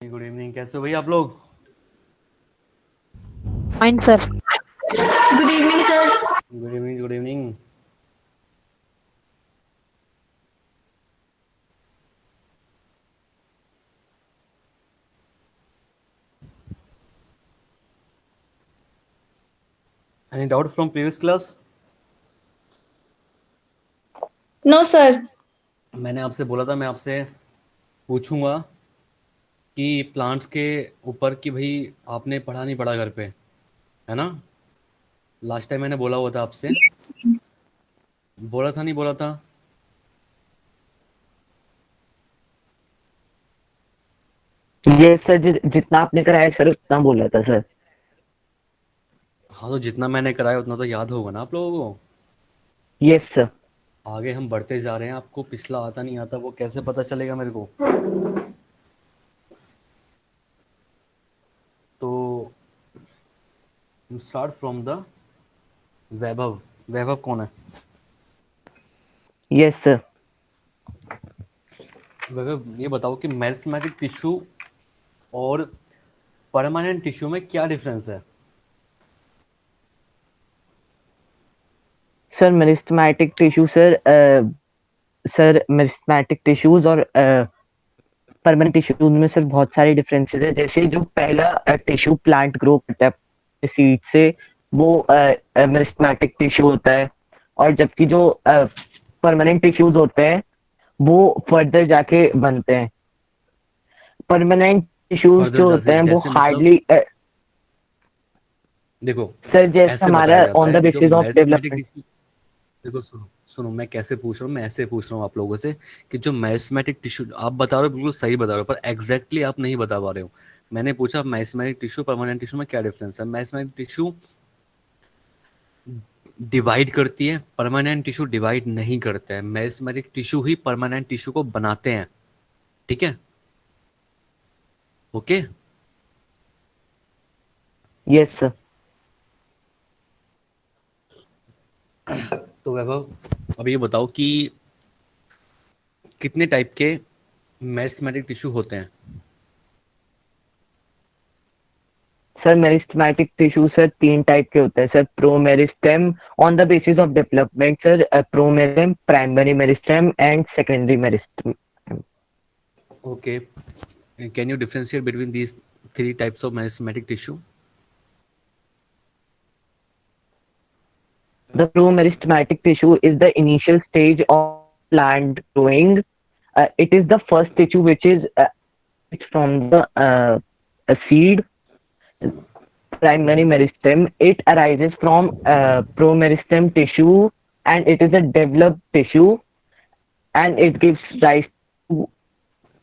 Good evening. कैसे हो भाई आप लोग? Fine sir. Good evening sir. Good evening, good evening. Any doubt from previous class? No sir. मैंने आपसे बोला था मैं आपसे पूछूंगा कि प्लांट्स के ऊपर कि भाई आपने पढ़ा नहीं पढ़ा घर पे, है ना? लास्ट टाइम मैंने बोला हुआ था आपसे, बोला था नहीं बोला था? ये सर जितना आपने कराया सर उतना बोला था सर। हाँ, तो जितना मैंने कराया उतना तो याद होगा ना आप लोगों को। Yes sir. आगे हम बढ़ते जा रहे हैं, आपको पिछला आता नहीं आता वो कैसे पता चलेगा मेरे को? तो start from the Vaibhav. Vaibhav कौन है? Yes sir. वैभव, ये बताओ कि मेरिस्टेमेटिक टिश्यू और परमानेंट टिश्यू में क्या डिफरेंस है? Sir meristematic tissue sir meristematic tissues और परमानेंट टिश्यूज में सर बहुत सारे डिफरेंसेस है। जैसे जो पहला टिश्यू प्लांट ग्रो करता है सीड से, वो मेरिस्टेमेटिक टिश्यू होता है। और जबकि जो परमानेंट टिश्यूज होते हैं वो फर्दर जाके बनते हैं। परमानेंट टिश्यूज फर्दर जो होते जैसे हैं वो जैसे मतलब हार्डली देखो, सर जैसे ऐसे बताया हमारा जाता ऑन है द कि जो basis of meristematic development. Tissue, देखो सुनो सुनो, मैं कैसे पूछ रहा हूँ, मैं ऐसे पूछ रहा हूँ आप लोगों से कि जो मेरिस्टेमेटिक टिश्यू आप बता रहे हो बिल्कुल सही बता रहे हो, पर एग्जैक्टली आप नहीं बता पा रहे हो। मैंने पूछा मेरिस्टेमेटिक टिश्यू परमानेंट टिश्यू में क्या डिफरेंस है। मेरिस्टेमेटिक टिश्यू डिवाइड करती है, परमानेंट टिश्यू डिवाइड नहीं करते हैं। मेरिस्टेमेटिक टिश्यू ही परमानेंट टिश्यू को बनाते हैं। ठीक है? ओके। Yes sir. तो वैभव, अब ये बताओ कि कितने टाइप के मेरिस्टेमेटिक टिश्यू होते हैं? सर मेरिस्टेमेटिक टिश्यू सर तीन टाइप के होते हैं sir. Promeristem on the basis of development sir, promeristem, primary meristem and secondary meristem. Okay. Can you differentiate between these three types of meristematic tissue? The promeristematic tissue is the initial stage of plant growing. It is the first tissue which is from the a seed. Primary meristem, it arises from promeristem tissue, and it is a developed tissue, and it gives rise to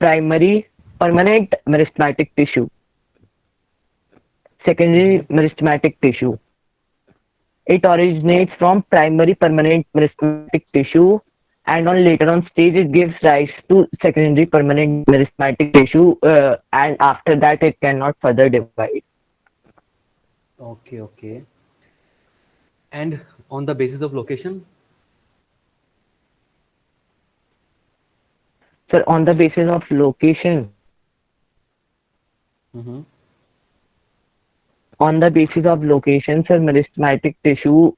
primary permanent meristematic tissue. Secondary Mm-hmm. meristematic tissue, it originates from primary permanent meristematic tissue, and on later on stage it gives rise to secondary permanent meristematic tissue, and after that it cannot further divide. Okay, okay. And on the basis of location? So on the basis of location, Mm-hmm. sir, meristematic tissue.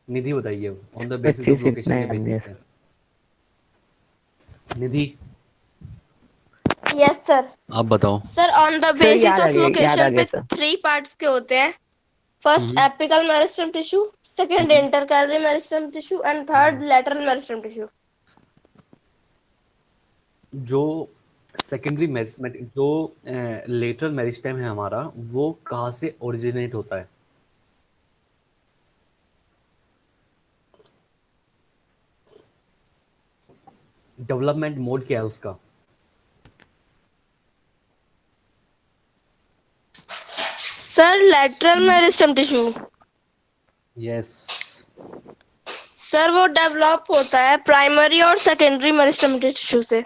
निधि बताइए, on the basis of 25 location इतने के होंगे। Basis पे। निधि, yes sir. आप बताओ। Sir on the sir basis of याद आ location गया पे सर। थ्री पार्ट्स के होते हैं। First hmm. Apical meristem tissue, second hmm. Intercalary meristem tissue and hmm. Third lateral meristem tissue. जो सेकेंडरी मेरिस्टेमेटिक, जो लेटरल मेरिस्टेम है हमारा, वो कहाँ से ओरिजिनेट होता है? डेवलपमेंट मोड क्या है उसका? Sir lateral meristem tissue, yes. Sir वो डेवलप होता है प्राइमरी और सेकेंडरी मेरिस्टेम टिश्यू से।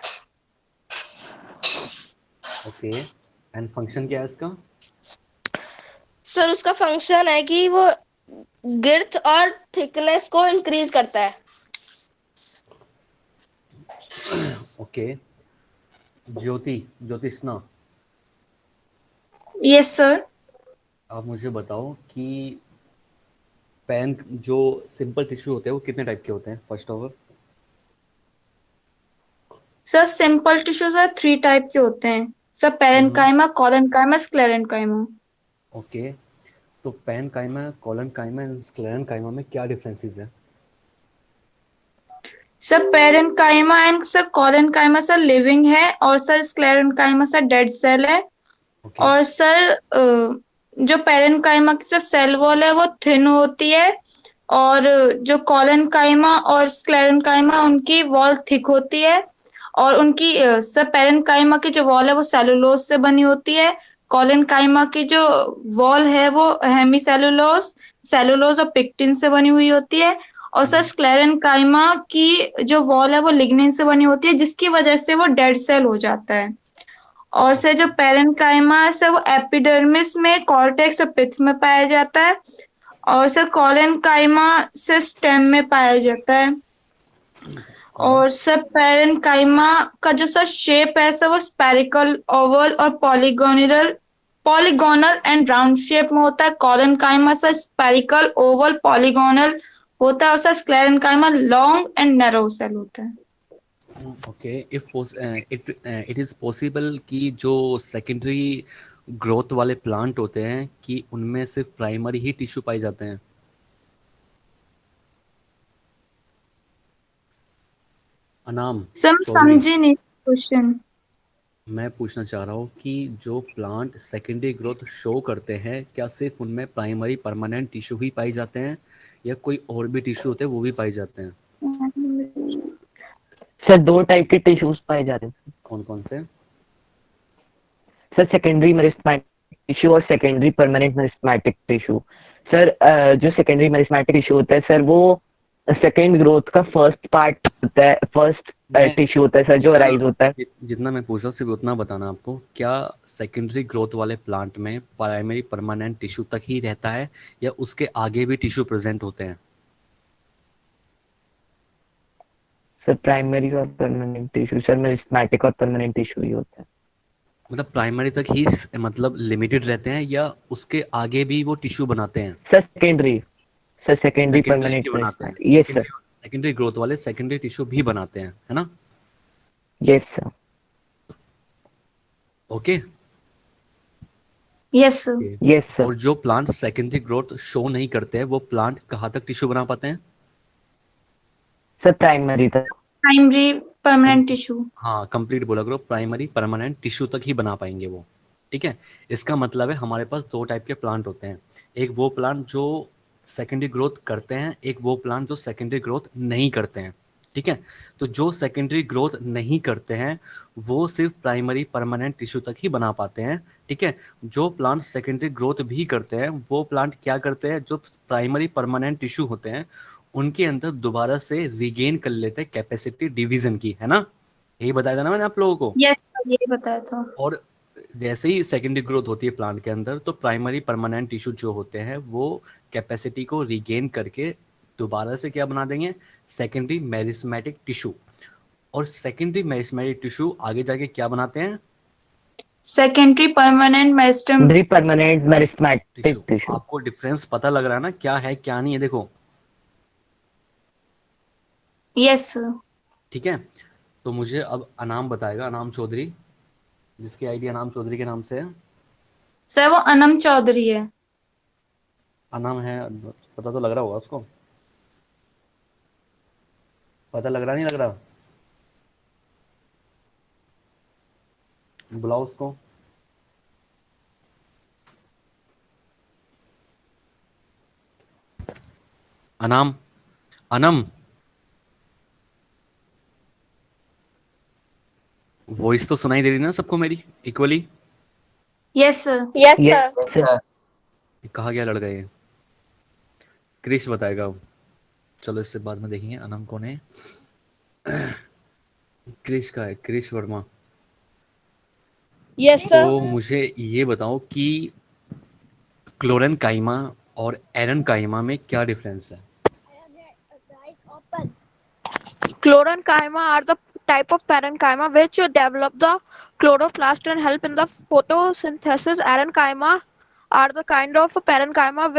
ओके। एंड फंक्शन क्या है इसका? सर उसका फंक्शन है कि वो गिर्थ और थिकनेस को इंक्रीज करता है। ओके, ज्योति, ज्योतिष्ना, Yes, sir. आप मुझे बताओ कि पैन जो सिंपल टिश्यू होते हैं वो कितने टाइप के होते हैं first of all? Sir simple tissue sir 3 type के होते हैं sir, parenchyma, collenchyma, sclerenchyma. Okay, तो parenchyma, collenchyma and sclerenchyma में क्या डिफरेंसेस है? Sir parenchyma and sir collenchyma sir living है, और sir sclerenchyma sir dead cell है। ओके, और सर जो पेरेन्काइमा की जो सेल वॉल है वो थिन होती है, और जो कोलेनकाइमा और स्क्लेरेन्काइमा उनकी वॉल थिक होती है। और उनकी सर पेरेन्काइमा की जो वॉल है वो सेलुलोज से बनी होती है। कोलेनकाइमा की जो वॉल है वो हेमी सेलुलोज, सेलुलोज और पिक्टिन से बनी हुई होती है। और सर स्क्लेरेन्काइमा की जो वॉल है वो लिग्निन से बनी होती है, जिसकी वजह से वो डेड सेल हो जाता है। और सर जो पेरेन्काइमा है सर वो एपिडर्मिस में, कॉर्टेक्स और पिथ में पाया जाता है। और सर कोलेनकाइमा से स्टेम में पाया जाता है। और सर पेरेन्काइमा का जो सर शेप है सर वो स्पेरिकल, ओवल और पॉलीगोनल एंड राउंड शेप में होता है। Collenchyma sir spherical, oval, polygonal होता है। और sir sclerenchyma long and narrow cell होता है। Okay, if it is possible कि जो सेकेंडरी ग्रोथ वाले प्लांट होते हैं कि उनमें सिर्फ प्राइमरी ही टिश्यू पाए जाते हैं? अनाम सर मैं चौधरी, समझी नहीं क्वेश्चन। मैं पूछना चाह रहा हूँ कि जो प्लांट सेकेंडरी ग्रोथ शो करते हैं क्या सिर्फ उनमें प्राइमरी परमानेंट टिश्यू ही पाए जाते हैं या कोई और भी टिश्यू होते हैं वो भी पाए जाते हैं? सर 2 टाइप के टिश्यूज पाए जाते हैं कौन कौन से? सर, सेकेंडरी मेरिस्टेमेटिक टिश्यू और secondary permanent meristematic tissue. Sir जो सेकेंडरी मेरिस्टेमेटिक टिश्यू होता है सर वो सेकेंड ग्रोथ का फर्स्ट पार्ट होता है, फर्स्ट टिश्यू होता है सर जो अराइज होता है। जितना मैं पूछ रहा हूँ सिर्फ उतना बताना आपको, क्या सेकेंडरी ग्रोथ वाले प्लांट में प्राइमरी परमानेंट टिश्यू तक ही रहता है या उसके आगे भी टिश्यू प्रेजेंट होते हैं? सर प्राइमरी और परमानेंट टिश्यू सर मेरिस्टेमेटिक और परमानेंट टिश्यू ही होता है। मतलब प्राइमरी तक ही मतलब लिमिटेड रहते हैं या उसके आगे भी वो टिश्यू बनाते हैं? सर सेकेंडरी सेकेंडरी परमानेंट भी बनाते हैं, यस सर, सेकेंडरी ग्रोथ वाले सेकेंडरी टिश्यू भी बनाते हैं, है ना? Yes sir, okay, yes sir. Yes sir. और जो प्लांट सेकेंडरी ग्रोथ शो नहीं करते हैं वो प्लांट कहाँ तक टिश्यू बना पाते हैं? सर प्राइमरी तक। Primary permanent tissue. हाँ, कंप्लीट बोला करो, प्राइमरी परमानेंट टिश्यू तक ही बना पाएंगे वो। ठीक है, इसका मतलब है हमारे पास 2 टाइप के प्लांट होते हैं, एक वो प्लांट जो सेकेंडरी ग्रोथ करते हैं, एक वो प्लांट जो सेकेंडरी ग्रोथ नहीं करते हैं। ठीक है, तो जो सेकेंडरी ग्रोथ नहीं करते हैं वो सिर्फ प्राइमरी परमानेंट टिश्यू तक ही बना पाते हैं। ठीक है, जो प्लांट सेकेंडरी ग्रोथ भी करते हैं वो प्लांट क्या करते हैं, जो प्राइमरी परमानेंट टिश्यू होते हैं उनके अंदर दोबारा से रिगेन कर लेते हैं कैपेसिटी डिवीजन की, है ना? यही बताया था ना मैंने आप लोगों को। यस सर, ये बताया था। और जैसे ही सेकेंडरी ग्रोथ होती है प्लांट के अंदर तो प्राइमरी परमानेंट टिश्यू जो होते हैं वो कैपेसिटी को रिगेन करके दोबारा से क्या बना देंगे, सेकेंडरी मेरिस्मेटिक टिश्यू। और सेकेंडरी मेरिस्मेटिक टिश्यू आगे जाके क्या बनाते हैं, secondary permanent meristem. Secondary permanent meristematic tissue. Tissue. आपको डिफरेंस पता लग रहा है ना क्या है क्या नहीं है? देखो, यस सर। ठीक है, तो मुझे अब अनाम बताएगा, अनाम चौधरी, जिसकी आईडी अनाम चौधरी के नाम से है। सर वो अनम चौधरी है। अनाम है, पता तो लग रहा होगा उसको, पता लग रहा नहीं लग रहा? बुलाओ उसको। अनाम, अनम, वॉइस तो सुनाई दे रही ना सबको मेरी equally? Yes sir. Yes, yes sir. Sir. कहा गया लड़का ये? क्रिश बताएगा अब। चलो इससे बाद में देखेंगे अनम कौन है। क्रिश का है, क्रिश वर्मा। Yes, sir. तो मुझे ये बताओ कि क्लोरेन काइमा और एरन काइमा में क्या डिफरेंस है? Chlorenchyma are the type of parenchyma which develop the chloroplast and help in the photosynthesis. Parenchyma are the kind of parenchyma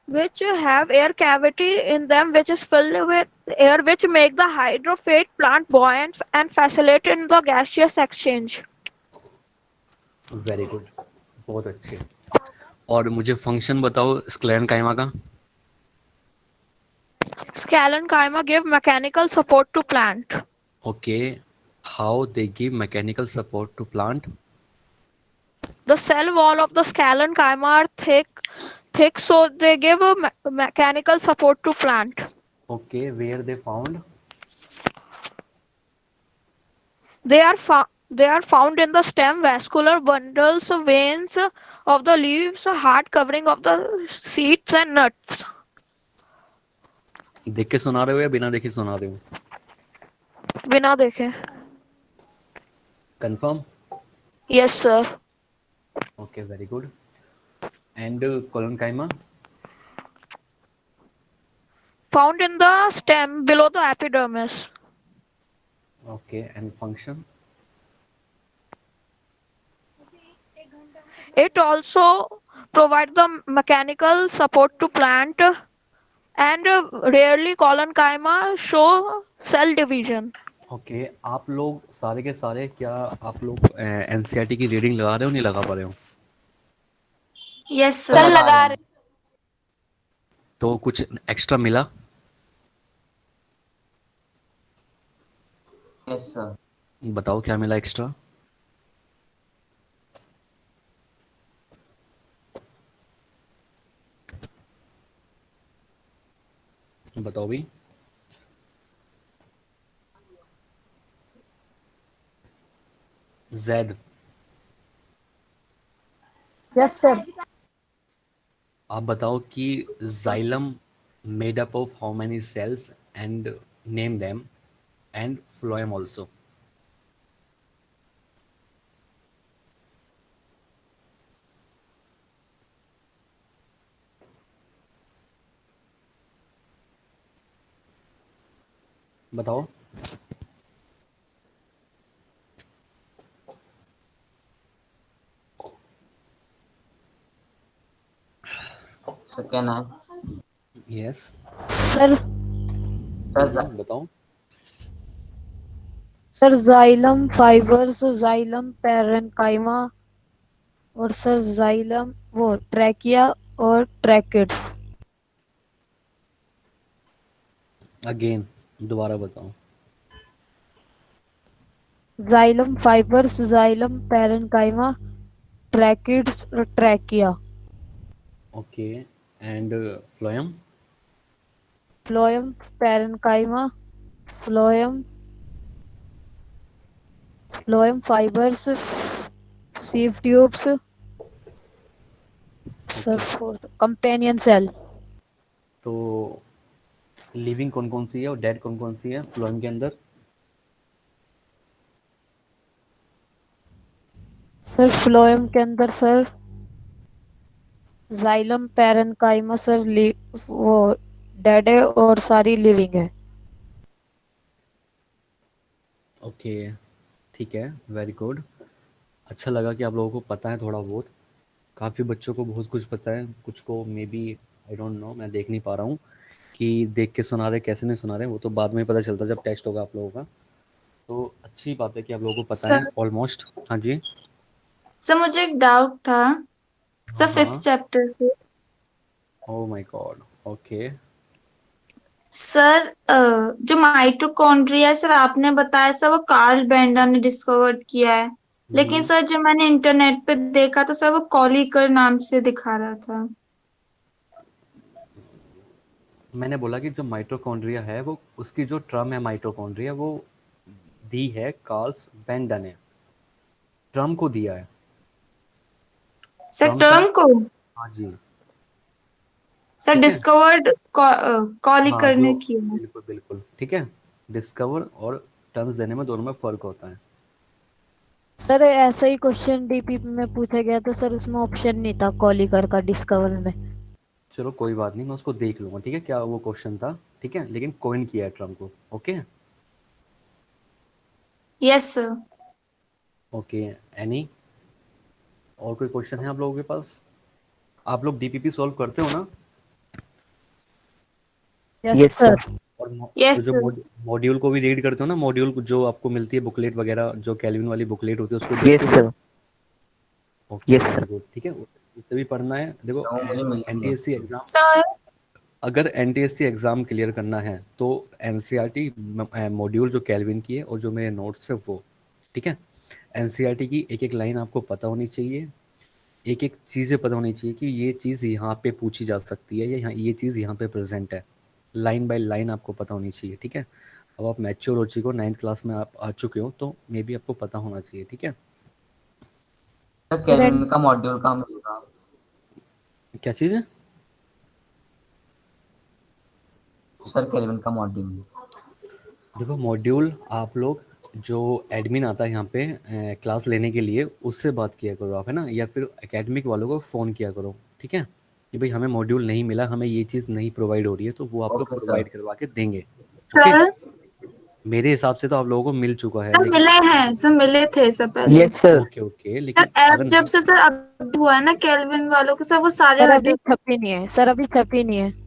which have air cavity in them which is filled with air, which make the hydrophyte plant buoyant and facilitate in the gaseous exchange. Very good, बहुत अच्छे। और मुझे function बताओ sclerenchyma का। Sclerenchyma give mechanical support to plant. Okay, how they give mechanical support to plant. The cell wall of the sclerenchyma are thick, so they give a mechanical support to plant. Okay, where they found. They are found in the stem, vascular bundles, veins of the leaves, hard covering of the seeds and nuts. देख के सुना रहे हो या बिना देखे सुना रहे हो? बिना देखे। Confirm? Yes sir. Okay, very good. And collenchyma? Found in the stem below the epidermis. Okay, and function? It also provides the mechanical support to plant, and rarely collenchyma show cell division. Okay, आप लोग सारे के सारे क्या आप लोग NCERT की reading लगा रहे हो, नहीं लगा पा रहे हो? Yes sir sir. लगा रहे। तो कुछ एक्स्ट्रा मिला? Yes sir. बताओ क्या मिला एक्स्ट्रा? बताओ भी। Zaid, yes sir. आप बताओ कि xylem made up of how many cells and name them, and phloem also. बताओ। सेकेंड है। यस सर बताओ। Sir xylem fibres, xylem parenchyma, और सर जाइलम वो ट्रैकिया और ट्रैकिड्स। अगेन दोबारा बताओ। Xylem fibres, xylem parenchyma, tracheids और trachea. Okay, and phloem? Phloem parenchyma, phloem fibres, sieve tubes, sir fourth companion cell. तो living कौन कौन सी है और डेड कौन कौन सी है फ्लोएम के अंदर? सर फ्लोएम के अंदर सर जाइलम पैरेन्काइमा सर वो डेड है और सारी लिविंग है। ओके, ठीक है, वेरी गुड। अच्छा लगा कि आप लोगों को पता है थोड़ा बहुत। काफ़ी बच्चों को बहुत कुछ पता है, कुछ को maybe I don't know, मैं देख नहीं पा रहा हूँ कि देख के सुना रहे कैसे नहीं सुना रहे, वो तो बाद में पता चलता जब टेस्ट होगा आप लोगों का। तो अच्छी बात है कि आप लोगों को पता है सर ऑलमोस्ट। हाँ जी। सर मुझे एक डाउट था सर, हाँ 5th चैप्टर से। Oh my God, okay. Sir जो माइटोकॉन्ड्रिया है सर, आपने बताया सर वो कार्ल बेंडर ने डिस्कवर्ड किया है, लेकिन सर जो मैंने इंटरनेट पे देखा तो सर वो कॉलीकर नाम से दिखा रहा था। मैंने बोला कि जो माइटोकॉन्ड्रिया है वो उसकी जो टर्म है माइटोकॉन्ड्रिया वो दी है कार्ल्स बेंडर ने, टर्म को दिया है। सर टर्म टर्म को हाँ जी, सर ठीक है। डिस्कवर्ड हाँ कॉलीकर ने जो किया है। बिल्कुल बिल्कुल ठीक है। डिस्कवर और टर्म्स देने में दोनों में फ़र्क होता है। सर ऐसा ही क्वेश्चन डीपी में पूछा गया था सर, उसमें ऑप्शन नहीं था कॉलीकर का डिस्कवर में। चलो कोई बात नहीं, मैं उसको देख लूँगा, ठीक है, क्या वो क्वेश्चन था, ठीक है, लेकिन कॉइन किया है टर्म को। Okay, yes sir. Okay, any और कोई क्वेश्चन है आप लोगों के पास? आप लोग डीपीपी सॉल्व करते हो ना? Yes Yes, sir. sir. और यस जो सर। मॉड्यूल को भी रीड करते हो ना? मॉड्यूल जो आपको मिलती है बुकलेट वगैरह, जो कैल्विन वाली बुकलेट होती है, उसको Yes, देखते हो? sir. Okay, Yes, very sir. Good. ठीक है, उससे भी पढ़ना है। देखो, एनटीएससी एग्जाम, सर अगर एनटीएससी एग्जाम क्लियर करना है तो एनसीईआरटी मॉड्यूल जो कैल्विन की है और जो मेरे नोट्स है वो, ठीक है, एनसीईआरटी की एक एक लाइन आपको पता होनी चाहिए, एक एक चीज़ें पता होनी चाहिए कि ये चीज़ यहाँ पे पूछी जा सकती है या यहाँ ये चीज़ यहाँ पे प्रेजेंट है। लाइन बाय लाइन आपको पता होनी चाहिए। ठीक है, अब आप मैच्योर हो चुके हो, 9th क्लास में आप आ चुके हो, तो मे बी आपको पता होना चाहिए। ठीक है, सर कैल्विन का मॉड्यूल कहाँ मिलेगा? क्या चीज़ है? सर कैल्विन का मॉड्यूल। देखो, मॉड्यूल आप लोग जो एडमिन आता है यहाँ पे क्लास लेने के लिए, उससे बात किया करो आप, है ना, या फिर एकेडमिक वालों को फ़ोन किया करो। ठीक है, कि भाई हमें मॉड्यूल नहीं मिला, हमें ये चीज़ नहीं प्रोवाइड हो रही है, तो वो आप लोग ओके सर। प्रोवाइड करवा के देंगे। ओके, सर मेरे हिसाब से तो आप लोगों को मिल चुका है, सर लेकिन मिले हैं सर, मिले थे सर पहले। Yes, sir. Okay okay, sir लेकिन ऐप अगर जब से सर अपडेट हुआ है ना कैल्विन वालों के, सर वो सारे सर अभी अपडेट। छपी नहीं है, सर अभी छपी नहीं है।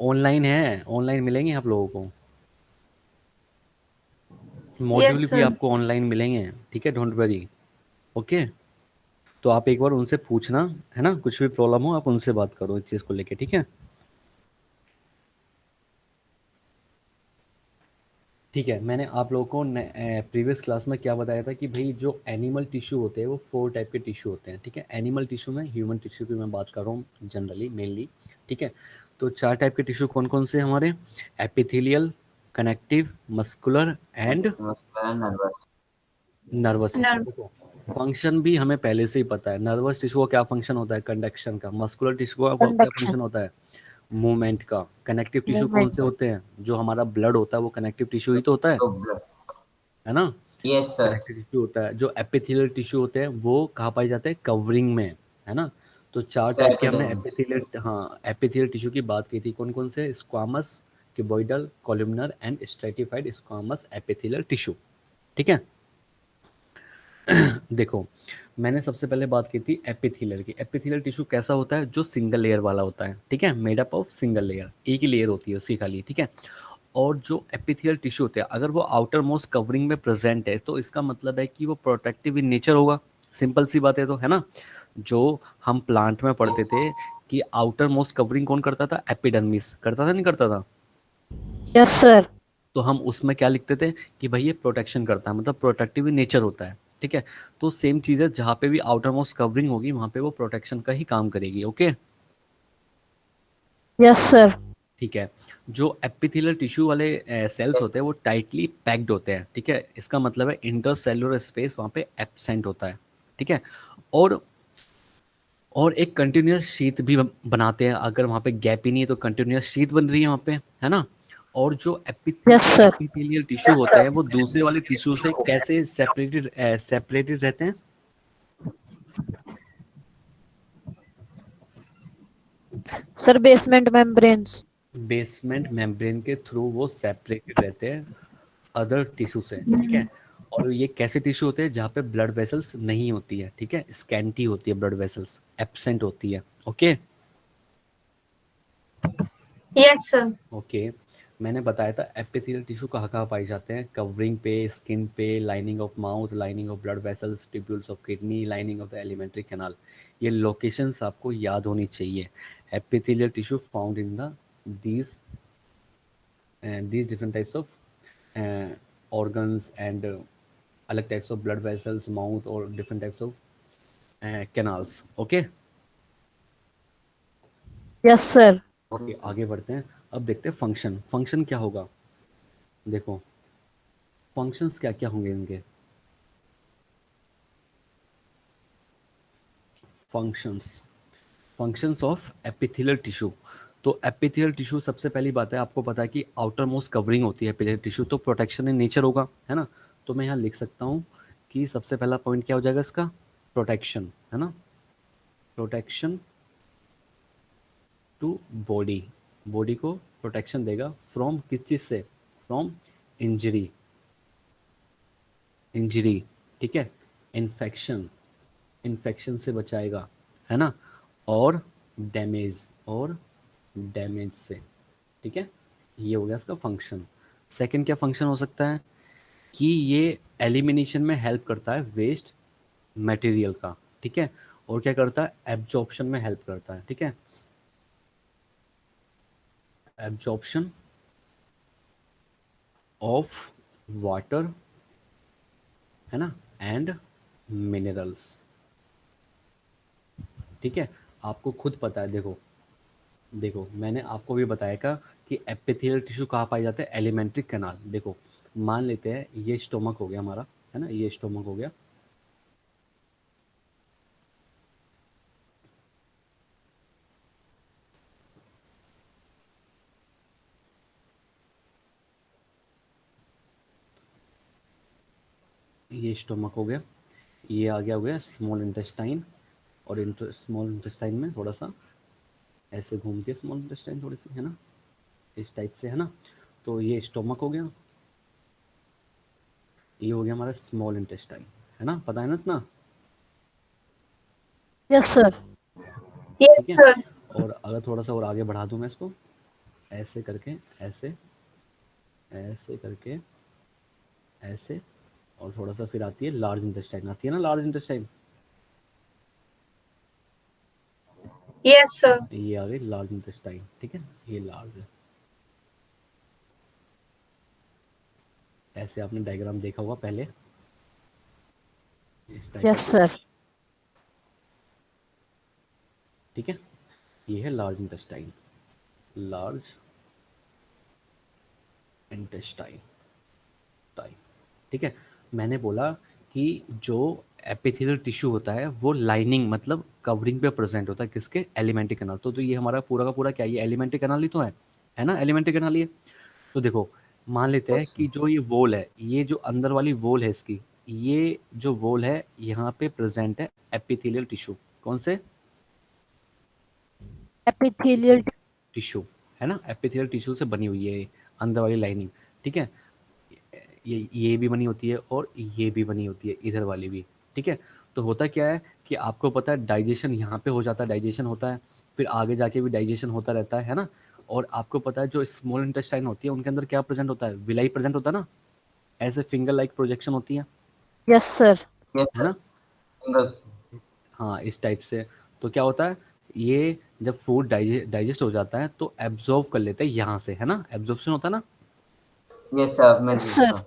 ऑनलाइन है, ऑनलाइन मिलेंगे आप लोगों को, यस मॉड्यूल भी सर। आपको ऑनलाइन मिलेंगे। ठीक है, डोंट वरी। ओके, तो आप एक बार उनसे पूछना, है ना, कुछ भी प्रॉब्लम हो आप उनसे बात करो इस चीज़ को लेके। ठीक है, ठीक है, मैंने आप लोगों को प्रीवियस क्लास में क्या बताया था कि भाई जो एनिमल टिश्यू होते हैं वो 4 टाइप के टिश्यू होते हैं। ठीक है, एनिमल टिश्यू में ह्यूमन टिश्यू की मैं बात कर रहा हूँ जनरली, मेनली। ठीक है, तो 4 टाइप के टिश्यू कौन कौन से हैं हमारे? Epithelial, connective, muscular and nervous. Nervous system. Nerve देखो, फंक्शन भी हमें पहले से ही पता है। नर्वस टिश्यू का क्या फंक्शन होता है? कंडक्शन का। मस्कुलर टिश्यू का क्या कंडक्शन, फंक्शन होता है? मूवमेंट का। कनेक्टिव टिश्यू कौन से मूवमेंट। होते हैं? जो हमारा ब्लड होता है वो कनेक्टिव टिश्यू ही तो होता तो ब्लड। है ना? Yes sir. कनेक्टिव टिश्यू होता है। जो एपिथेलियल टिश्यू होते हैं वो कहाँ पाए जाते हैं? कवरिंग में, है ना? तो 4 टाइप के हमने एपिडर्मिस। एपिथेलियल, हाँ, एपिथेलियल टिश्यू की बात की थी। कौन कौन से? Squamous, cuboidal, columnar and stratified squamous epithelial tissue. ठीक है, देखो, मैंने सबसे पहले बात की थी एपिथेलियल की। एपिथेलियल टिश्यू कैसा होता है? जो सिंगल लेयर वाला होता है। ठीक है, made up of single layer, एक ही लेयर होती है उसकी खाली। ठीक है, और जो एपिथेलियल टिश्यू होते हैं अगर वो आउटर मोस्ट कवरिंग में प्रेजेंट है तो इसका मतलब है कि वो प्रोटेक्टिव इन नेचर होगा। सिंपल सी बात है, तो है ना? जो हम प्लांट में पढ़ते थे कि आउटर मोस्ट कवरिंग कौन करता था? एपिडर्मिस करता था, नहीं करता था? Yes sir. तो हम उसमें क्या लिखते थे कि भाई ये प्रोटेक्शन करता है, मतलब प्रोटेक्टिव इन नेचर होता है। ठीक है, तो सेम चीज़ है, जहाँ पे भी आउटर मोस्ट कवरिंग होगी वहाँ पे वो प्रोटेक्शन का ही काम करेगी। Okay, yes sir. ठीक है, जो एपिथेलियल टिश्यू वाले सेल्स होते हैं वो टाइटली पैक्ड होते हैं। ठीक है, इसका मतलब है इंटरसेलुलर स्पेस वहाँ पे एब्सेंट होता है। ठीक है, और और एक कंटिन्यूस शीथ भी बनाते हैं। अगर वहाँ पे गैप ही नहीं है तो कंटिन्यूस शीथ बन रही है वहाँ पे, है ना? और जो यस सर। एपिथेलियल टिश्यू होते हैं वो दूसरे वाले टिश्यू से कैसे सेपरेटेड रहते हैं? Sir basement membranes. Basement membrane के थ्रू वो सेपरेटेड रहते हैं अदर टिश्यू से। ठीक है, और ये कैसे टिश्यू होते हैं? जहाँ पे ब्लड वेसल्स नहीं होती है। ठीक है, स्कैंटी होती है, ब्लड वेसल्स एब्सेंट होती है। Okay yes sir. ओके, मैंने बताया था एपिथेलियल टिश्यू कहाँ कहाँ पाए जाते हैं? कवरिंग पे, स्किन पे, lining of mouth, lining of blood vessels, tubules of kidney, lining of the alimentary canal. ये लोकेशंस आपको याद होनी चाहिए। Epithelial tissue found in the these these different types of organs and अलग types of blood vessels, mouth और different types of canals. Okay, yes sir. Okay, आगे बढ़ते हैं। अब देखते हैं फंक्शन। फंक्शन क्या होगा? देखो, फंक्शंस क्या क्या होंगे इनके? Functions, functions of epithelial tissue. तो एपिथेलियल टिश्यू, सबसे पहली बात है आपको पता है कि आउटर मोस्ट कवरिंग होती है एपिथेलियल टिश्यू, तो प्रोटेक्शन इन नेचर होगा, है ना? तो मैं यहाँ लिख सकता हूँ कि सबसे पहला पॉइंट क्या हो जाएगा इसका? प्रोटेक्शन, है ना? प्रोटेक्शन टू बॉडी, बॉडी को प्रोटेक्शन देगा फ्रॉम किस चीज़ से? From injury. इंजरी, ठीक है, इन्फेक्शन, इन्फेक्शन से बचाएगा, है ना, और डैमेज से, ठीक है। ये हो गया इसका फंक्शन। सेकंड क्या फंक्शन हो सकता है कि ये एलिमिनेशन में हेल्प करता है वेस्ट मटेरियल का, ठीक है। और क्या करता है, एब्जॉर्प्शन में हेल्प करता है, ठीक है, एब्जॉर्प्शन ऑफ वाटर, है ना, एंड मिनरल्स, ठीक है। आपको खुद पता है, देखो देखो मैंने आपको भी बताया का कि एपिथेलियल टिश्यू कहाँ पाए जाते हैं, एलिमेंट्री कैनाल। देखो मान लेते हैं ये स्टोमक हो गया हमारा, है ना, ये स्टोमक हो गया, ये स्टोमक हो गया, ये आ गया हो गया स्मॉल इंटेस्टाइन, और स्मॉल इंटेस्टाइन में थोड़ा सा ऐसे घूमती है स्मॉल इंटेस्टाइन थोड़ी सी, है ना, इस टाइप से, है ना। तो ये स्टोमक हो गया, ये हो गया हमारा स्मॉल इंटेस्टाइन, है ना, पता है ना इतना, यस सर। ठीक है। और अगर थोड़ा सा और आगे बढ़ा दूं मैं इसको, ऐसे करके, ऐसे ऐसे करके, ऐसे, और थोड़ा सा फिर आती है लार्ज इंटेस्टाइन, आती है ना लार्ज इंटेस्टाइन, यस सर। ये आ गई लार्ज इंटेस्टाइन, ठीक है, ये लार्ज है। ऐसे आपने डायग्राम देखा होगा पहले, इस टाइप यस से, सर। ठीक है। ये है large intestine, large intestine type, ठीक है। मैंने बोला कि जो एपिथेलियल टिश्यू होता है वो लाइनिंग मतलब कवरिंग पे प्रेजेंट होता है, किसके, एलिमेंट्री कैनाल। तो ये हमारा पूरा का पूरा क्या, ये एलिमेंट्री कैनाल ही तो है ना, एलिमेंट्री कैनाल ये। तो देखो मान लेते हैं कि जो ये वॉल है, ये जो अंदर वाली वॉल है इसकी, ये जो वॉल है यहाँ पे प्रेजेंट है एपिथेलियल टिश्यू, कौन से, एपिथेलियल। टिश्यू, है ना, एपिथेलियल टिश्यू से बनी हुई है अंदर वाली लाइनिंग, ठीक है। ये भी बनी होती है और ये भी बनी होती है, इधर वाली भी, ठीक है। तो होता क्या है कि आपको पता है डाइजेशन यहाँ पे हो जाता है, डाइजेशन होता है, फिर आगे जाके भी डाइजेशन होता रहता है ना। और आपको पता है जो स्मॉल इंटेस्टाइन होती है उनके अंदर क्या प्रेजेंट होता है, विलाई प्रेजेंट होता है ना, ऐसे फिंगर लाइक प्रोजेक्शन होती है यस सर। यस है सर। ना। फिंगर्स। हाँ इस टाइप से। तो क्या होता है, ये जब फूड डाइजेस्ट हो जाता है तो एब्जॉर्व कर लेते हैं यहाँ से, है ना, एब्जॉर्प्शन होता है ना, यस सर, मैं यस सर। देखा।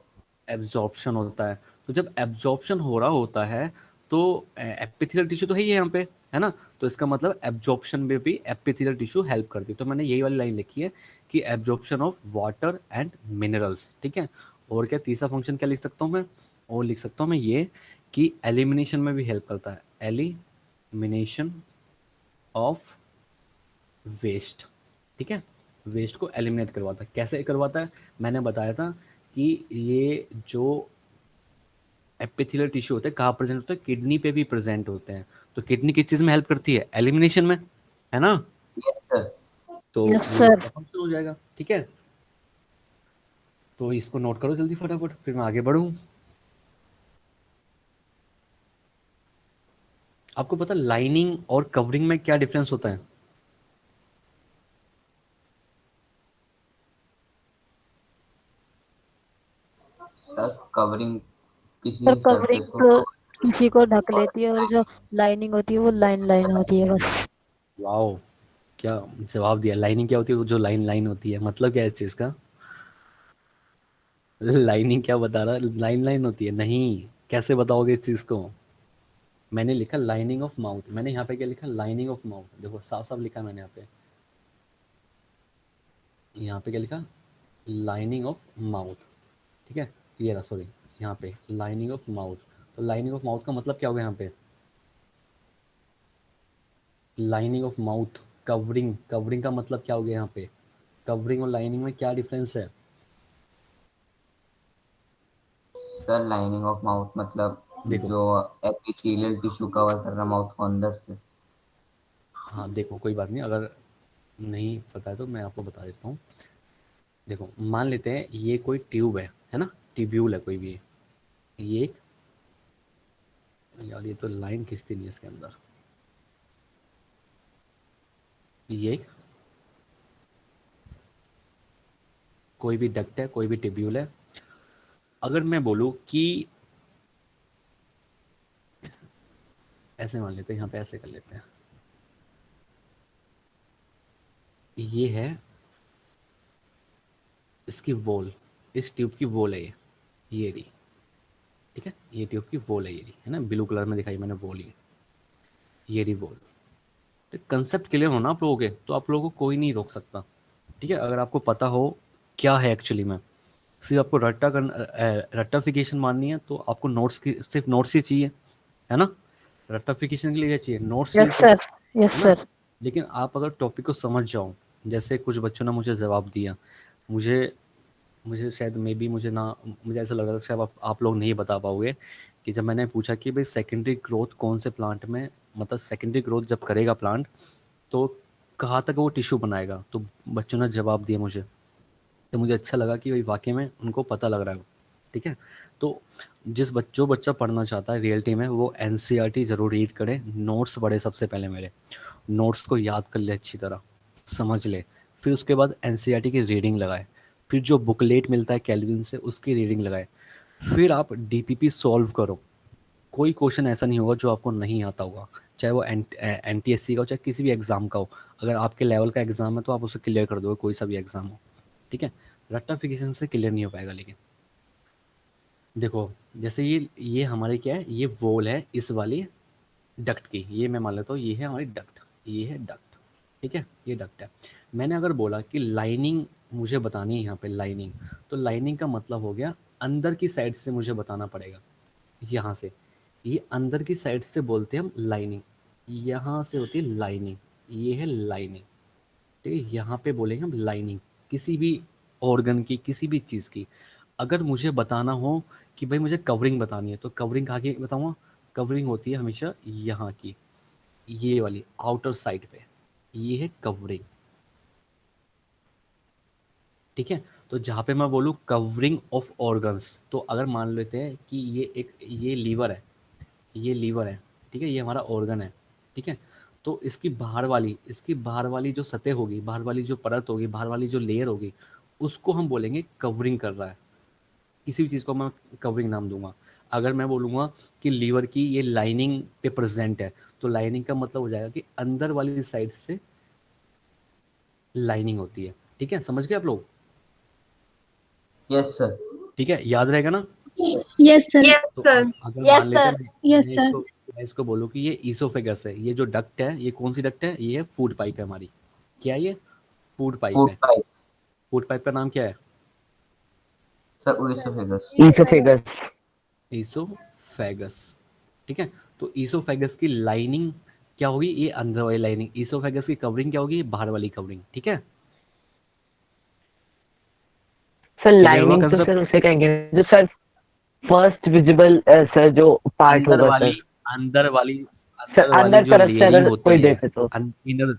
एब्जॉर्प्शन होता है। तो जब एब्जॉर्प्शन हो रहा होता है तो एपिथेलियल टिश्यू तो है ही है यहाँ पे, है ना। तो इसका मतलब एब्जॉर्प्शन में भी एपिथेलियल टिश्यू हेल्प करती है। तो मैंने यही वाली लाइन लिखी है कि absorption of water and minerals, ठीक है। और क्या तीसरा फंक्शन क्या लिख सकता हूँ मैं, और लिख सकता हूँ मैं ये कि एलिमिनेशन में भी हेल्प करता है, एलिमिनेशन ऑफ वेस्ट, ठीक है। वेस्ट को एलिमिनेट करवाता है, कैसे करवाता है, मैंने बताया था कि ये जो एपिथेलियल टिश्यू होते हैं कहाँ प्रेजेंट होते हैं, किडनी पे भी प्रेजेंट होते हैं। तो किडनी किस चीज़ में हेल्प करती है, एलिमिनेशन में, है ना। Yes sir. तो यस ये सर। इसका फंक्शन हो जाएगा, ठीक है। तो इसको नोट करो जल्दी फटाफट, फिर मैं आगे बढ़ूँ। आपको पता लाइनिंग और कवरिंग में क्या डिफरेंस होता है, सर कवरिंग किसी सर कवरिंग सरफेस को तो cover किसी को ढक और लेती है और जो लाइनिंग होती है वो लाइन लाइन होती है बस। वाओ, क्या जवाब दिया। लाइनिंग क्या होती है, जो लाइन लाइन होती है, मतलब क्या है इस चीज़ का, लाइनिंग क्या बता रहा है, लाइन लाइन होती है, नहीं, कैसे बताओगे इस चीज़ को। मैंने लिखा लाइनिंग ऑफ माउथ, मैंने यहाँ पे क्या लिखा, लाइनिंग ऑफ माउथ, देखो साफ साफ लिखा है मैंने यहाँ पे क्या लिखा, लाइनिंग ऑफ माउथ, ठीक है। ये रहा, सॉरी, यहाँ पे लाइनिंग ऑफ माउथ। तो लाइनिंग ऑफ माउथ का मतलब क्या होगा यहाँ पे, lining of mouth, covering, covering का मतलब क्या हो गया यहाँ पे, कवरिंग और लाइनिंग में क्या डिफरेंस है। सर लाइनिंग ऑफ माउथ मतलब देखो, जो एपिथेलियल टिश्यू कवर कर रहा माउथ को अंदर से। हाँ देखो कोई बात नहीं, अगर नहीं पता है तो मैं आपको बता देता हूँ। देखो मान लेते हैं ये कोई ट्यूब है ना, ट्यूब्यूल है कोई भी, ये एक, यार ये तो लाइन खिंचती नहीं है इसके अंदर, ये एक कोई भी डक्ट है, कोई भी टिब्यूल है। अगर मैं बोलूँ कि ऐसे मान लेते हैं, यहाँ पे ऐसे कर लेते हैं, ये है इसकी वॉल, इस ट्यूब की वॉल है ये रही, ठीक है, ये ट्यूब की वॉल है, ये रही है ना, ब्लू कलर में दिखाई मैंने वॉल, ये रही वॉल। तो कंसेप्ट क्लियर होना आप लोगों के, तो आप लोगों को कोई नहीं रोक सकता, ठीक है। अगर आपको पता हो क्या है एक्चुअली में, सिर्फ आपको रट्टाफिकेशन माननी है, तो आपको नोट्स की, सिर्फ नोट्स ही चाहिए, है ना। रट्टाफिकेशन के लिए क्या चाहिए, नोट्स चाहिए यस सिर्फ, सर, यस है ना। सर। लेकिन आप अगर टॉपिक को समझ जाओ, जैसे कुछ बच्चों ने मुझे जवाब दिया, मुझे मुझे शायद मे बी मुझे ना, मुझे ऐसा लग रहा था शायद आप लोग नहीं बता पाओगे, कि जब मैंने पूछा कि भाई सेकेंडरी ग्रोथ कौन से प्लांट में, मतलब सेकेंडरी ग्रोथ जब करेगा प्लांट, तो कहाँ तक वो टिश्यू बनाएगा, तो बच्चों ने जवाब दिया मुझे, तो मुझे अच्छा लगा कि भाई वाकई में उनको पता लग रहा है, ठीक है। तो जो बच्चा पढ़ना चाहता है रियलिटी में, वो एनसीईआरटी ज़रूर रीड करे, नोट्स पढ़े सबसे पहले, मेरे नोट्स को याद कर ले अच्छी तरह, समझ ले, फिर उसके बाद एनसीईआरटी की रीडिंग लगाए, फिर जो बुकलेट मिलता है कैल्विन से उसकी रीडिंग लगाए, फिर आप डीपीपी सॉल्व करो। कोई क्वेश्चन ऐसा नहीं होगा जो आपको नहीं आता होगा, चाहे वो एनटीएससी का हो, चाहे किसी भी एग्ज़ाम का हो। अगर आपके लेवल का एग्ज़ाम है तो आप उसे क्लियर कर दोगे, कोई सा भी एग्ज़ाम हो, ठीक है। रट्टाफिकेशन से क्लियर नहीं हो पाएगा। लेकिन देखो, जैसे ये हमारी क्या है, ये वॉल है इस वाली डक्ट की, ये मैं मान लेता हूँ ये है हमारी डक्ट, ये है डक्ट, ठीक है, ये डक्ट है। मैंने अगर बोला कि लाइनिंग मुझे बतानी है यहाँ पे लाइनिंग, तो लाइनिंग का मतलब हो गया अंदर की साइड से मुझे बताना पड़ेगा, यहाँ से, ये अंदर की साइड से बोलते हैं हम लाइनिंग, यहाँ से होती है लाइनिंग, ये है लाइनिंग, ठीक है। यहाँ पे बोलेंगे हम लाइनिंग, किसी भी ऑर्गन की, किसी भी चीज़ की। अगर मुझे बताना हो कि भाई मुझे कवरिंग बतानी है, तो कवरिंग कहाँ की बताऊँगा, कवरिंग होती है हमेशा यहाँ की, ये वाली आउटर साइड पे, ये है कवरिंग, ठीक है। तो जहाँ पे मैं बोलूँ कवरिंग ऑफ ऑर्गन्स, तो अगर मान लेते हैं कि ये लीवर है, ये लीवर है, ठीक है, ये हमारा ऑर्गन है, ठीक है। तो इसकी बाहर वाली जो सतह होगी, बाहर वाली जो परत होगी, बाहर वाली जो लेयर होगी, उसको हम बोलेंगे कवरिंग कर रहा है। किसी भी चीज़ को मैं कवरिंग नाम दूंगा। अगर मैं बोलूँगा कि लीवर की ये लाइनिंग पे प्रेजेंट है, तो लाइनिंग का मतलब हो जाएगा कि अंदर वाली साइड से लाइनिंग होती है, ठीक है। समझ गए आप लोग, यस सर। ठीक है, याद रहेगा ना। Yes, sir. तो सर। अगर मान लेते हैं Yes, मैं sir. इसको बोलूँ कि ये ईसोफेगस है, ये जो डक्ट है ये कौन सी डक्ट है, ये है फूड पाइप है हमारी। क्या है ये, फूड पाइप फूड है। पाइप। फूड पाइप का नाम क्या है, सर ओएसोफेगस। Esophagus. ईसोफेगस, ठीक है। तो ईसोफेगस की लाइनिंग क्या होगी, ये अंदर वाली लाइनिंग। ईसोफेगस की कवरिंग क्या होगी, ये बाहर वाली कवरिंग, ठीक है। सर क्लियर हुआ लाइनिंग तो कंसेप्ट। सर उसे कहेंगे जो सर फर्स्ट विजिबल सर जो पार्ट अंदर होगा वाली, सर। अंदर वाली, सर अंदर वाली अंदर जो तरफ से लेयरिंग अगर होती कोई है, देखे तो इनर,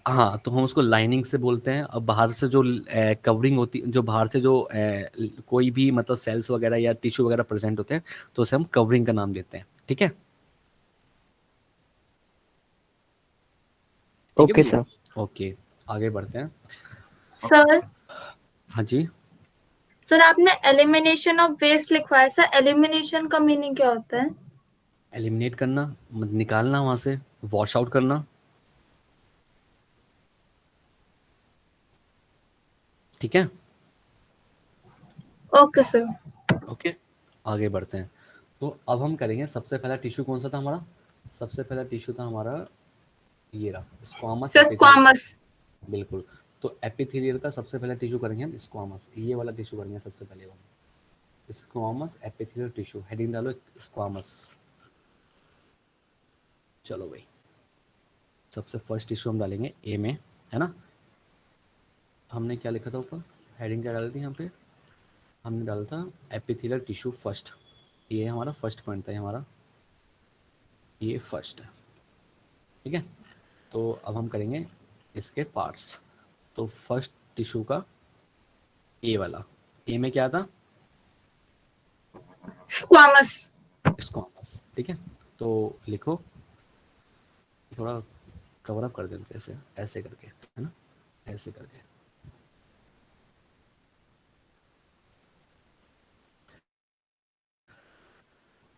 हाँ, तो हम उसको लाइनिंग से बोलते हैं। और बाहर से जो कवरिंग होती, जो बाहर से जो कोई भी मतलब सेल्स वगैरह या टिश्यू वगैरह प्रेजेंट होते हैं, तो उसे हम कवरिंग का नाम देते हैं, ठीक है। ठीक है ओके भैया, सर। ओके, आगे बढ़ते हैं। सर हाँ जी, सर आपने एलिमिनेशन ऑफ वेस्ट लिखवाया, सर एलिमिनेशन का मीनिंग क्या होता है? एलिमिनेट करना, निकालना वहां से, वॉश आउट करना, ठीक है। Okay sir. ओके, आगे बढ़ते हैं। तो अब हम करेंगे, सबसे पहला टिश्यू कौन सा था हमारा, सबसे पहला टिश्यू था हमारा ये रहा, स्क्वामस सर एपिथेलियम, स्क्वामस। बिल्कुल। तो एपिथेलियल का सबसे पहला टिश्यू करेंगे हम स्क्वामस, ये वाला टिश्यू करेंगे सबसे पहले हम, स्क्वामस एपिथेलियल टिश्यू, हेडिंग डालो स्क्वामस। चलो भाई, सबसे फर्स्ट टिश्यू हम डालेंगे ए में, है ना। हमने क्या लिखा था ऊपर, हेडिंग क्या डाली थी यहाँ पे, हमने डाला था एपिथेलियल टिश्यू फर्स्ट, ये हमारा फर्स्ट पॉइंट था, ये हमारा ये फर्स्ट है, ठीक है। तो अब हम करेंगे इसके पार्ट्स। तो फर्स्ट टिश्यू का ए वाला, ए में क्या था, स्क्वामस। स्क्वामस। ठीक है, तो लिखो, थोड़ा कवर अप कर देते हैं ऐसे ऐसे करके, है ना, ऐसे करके।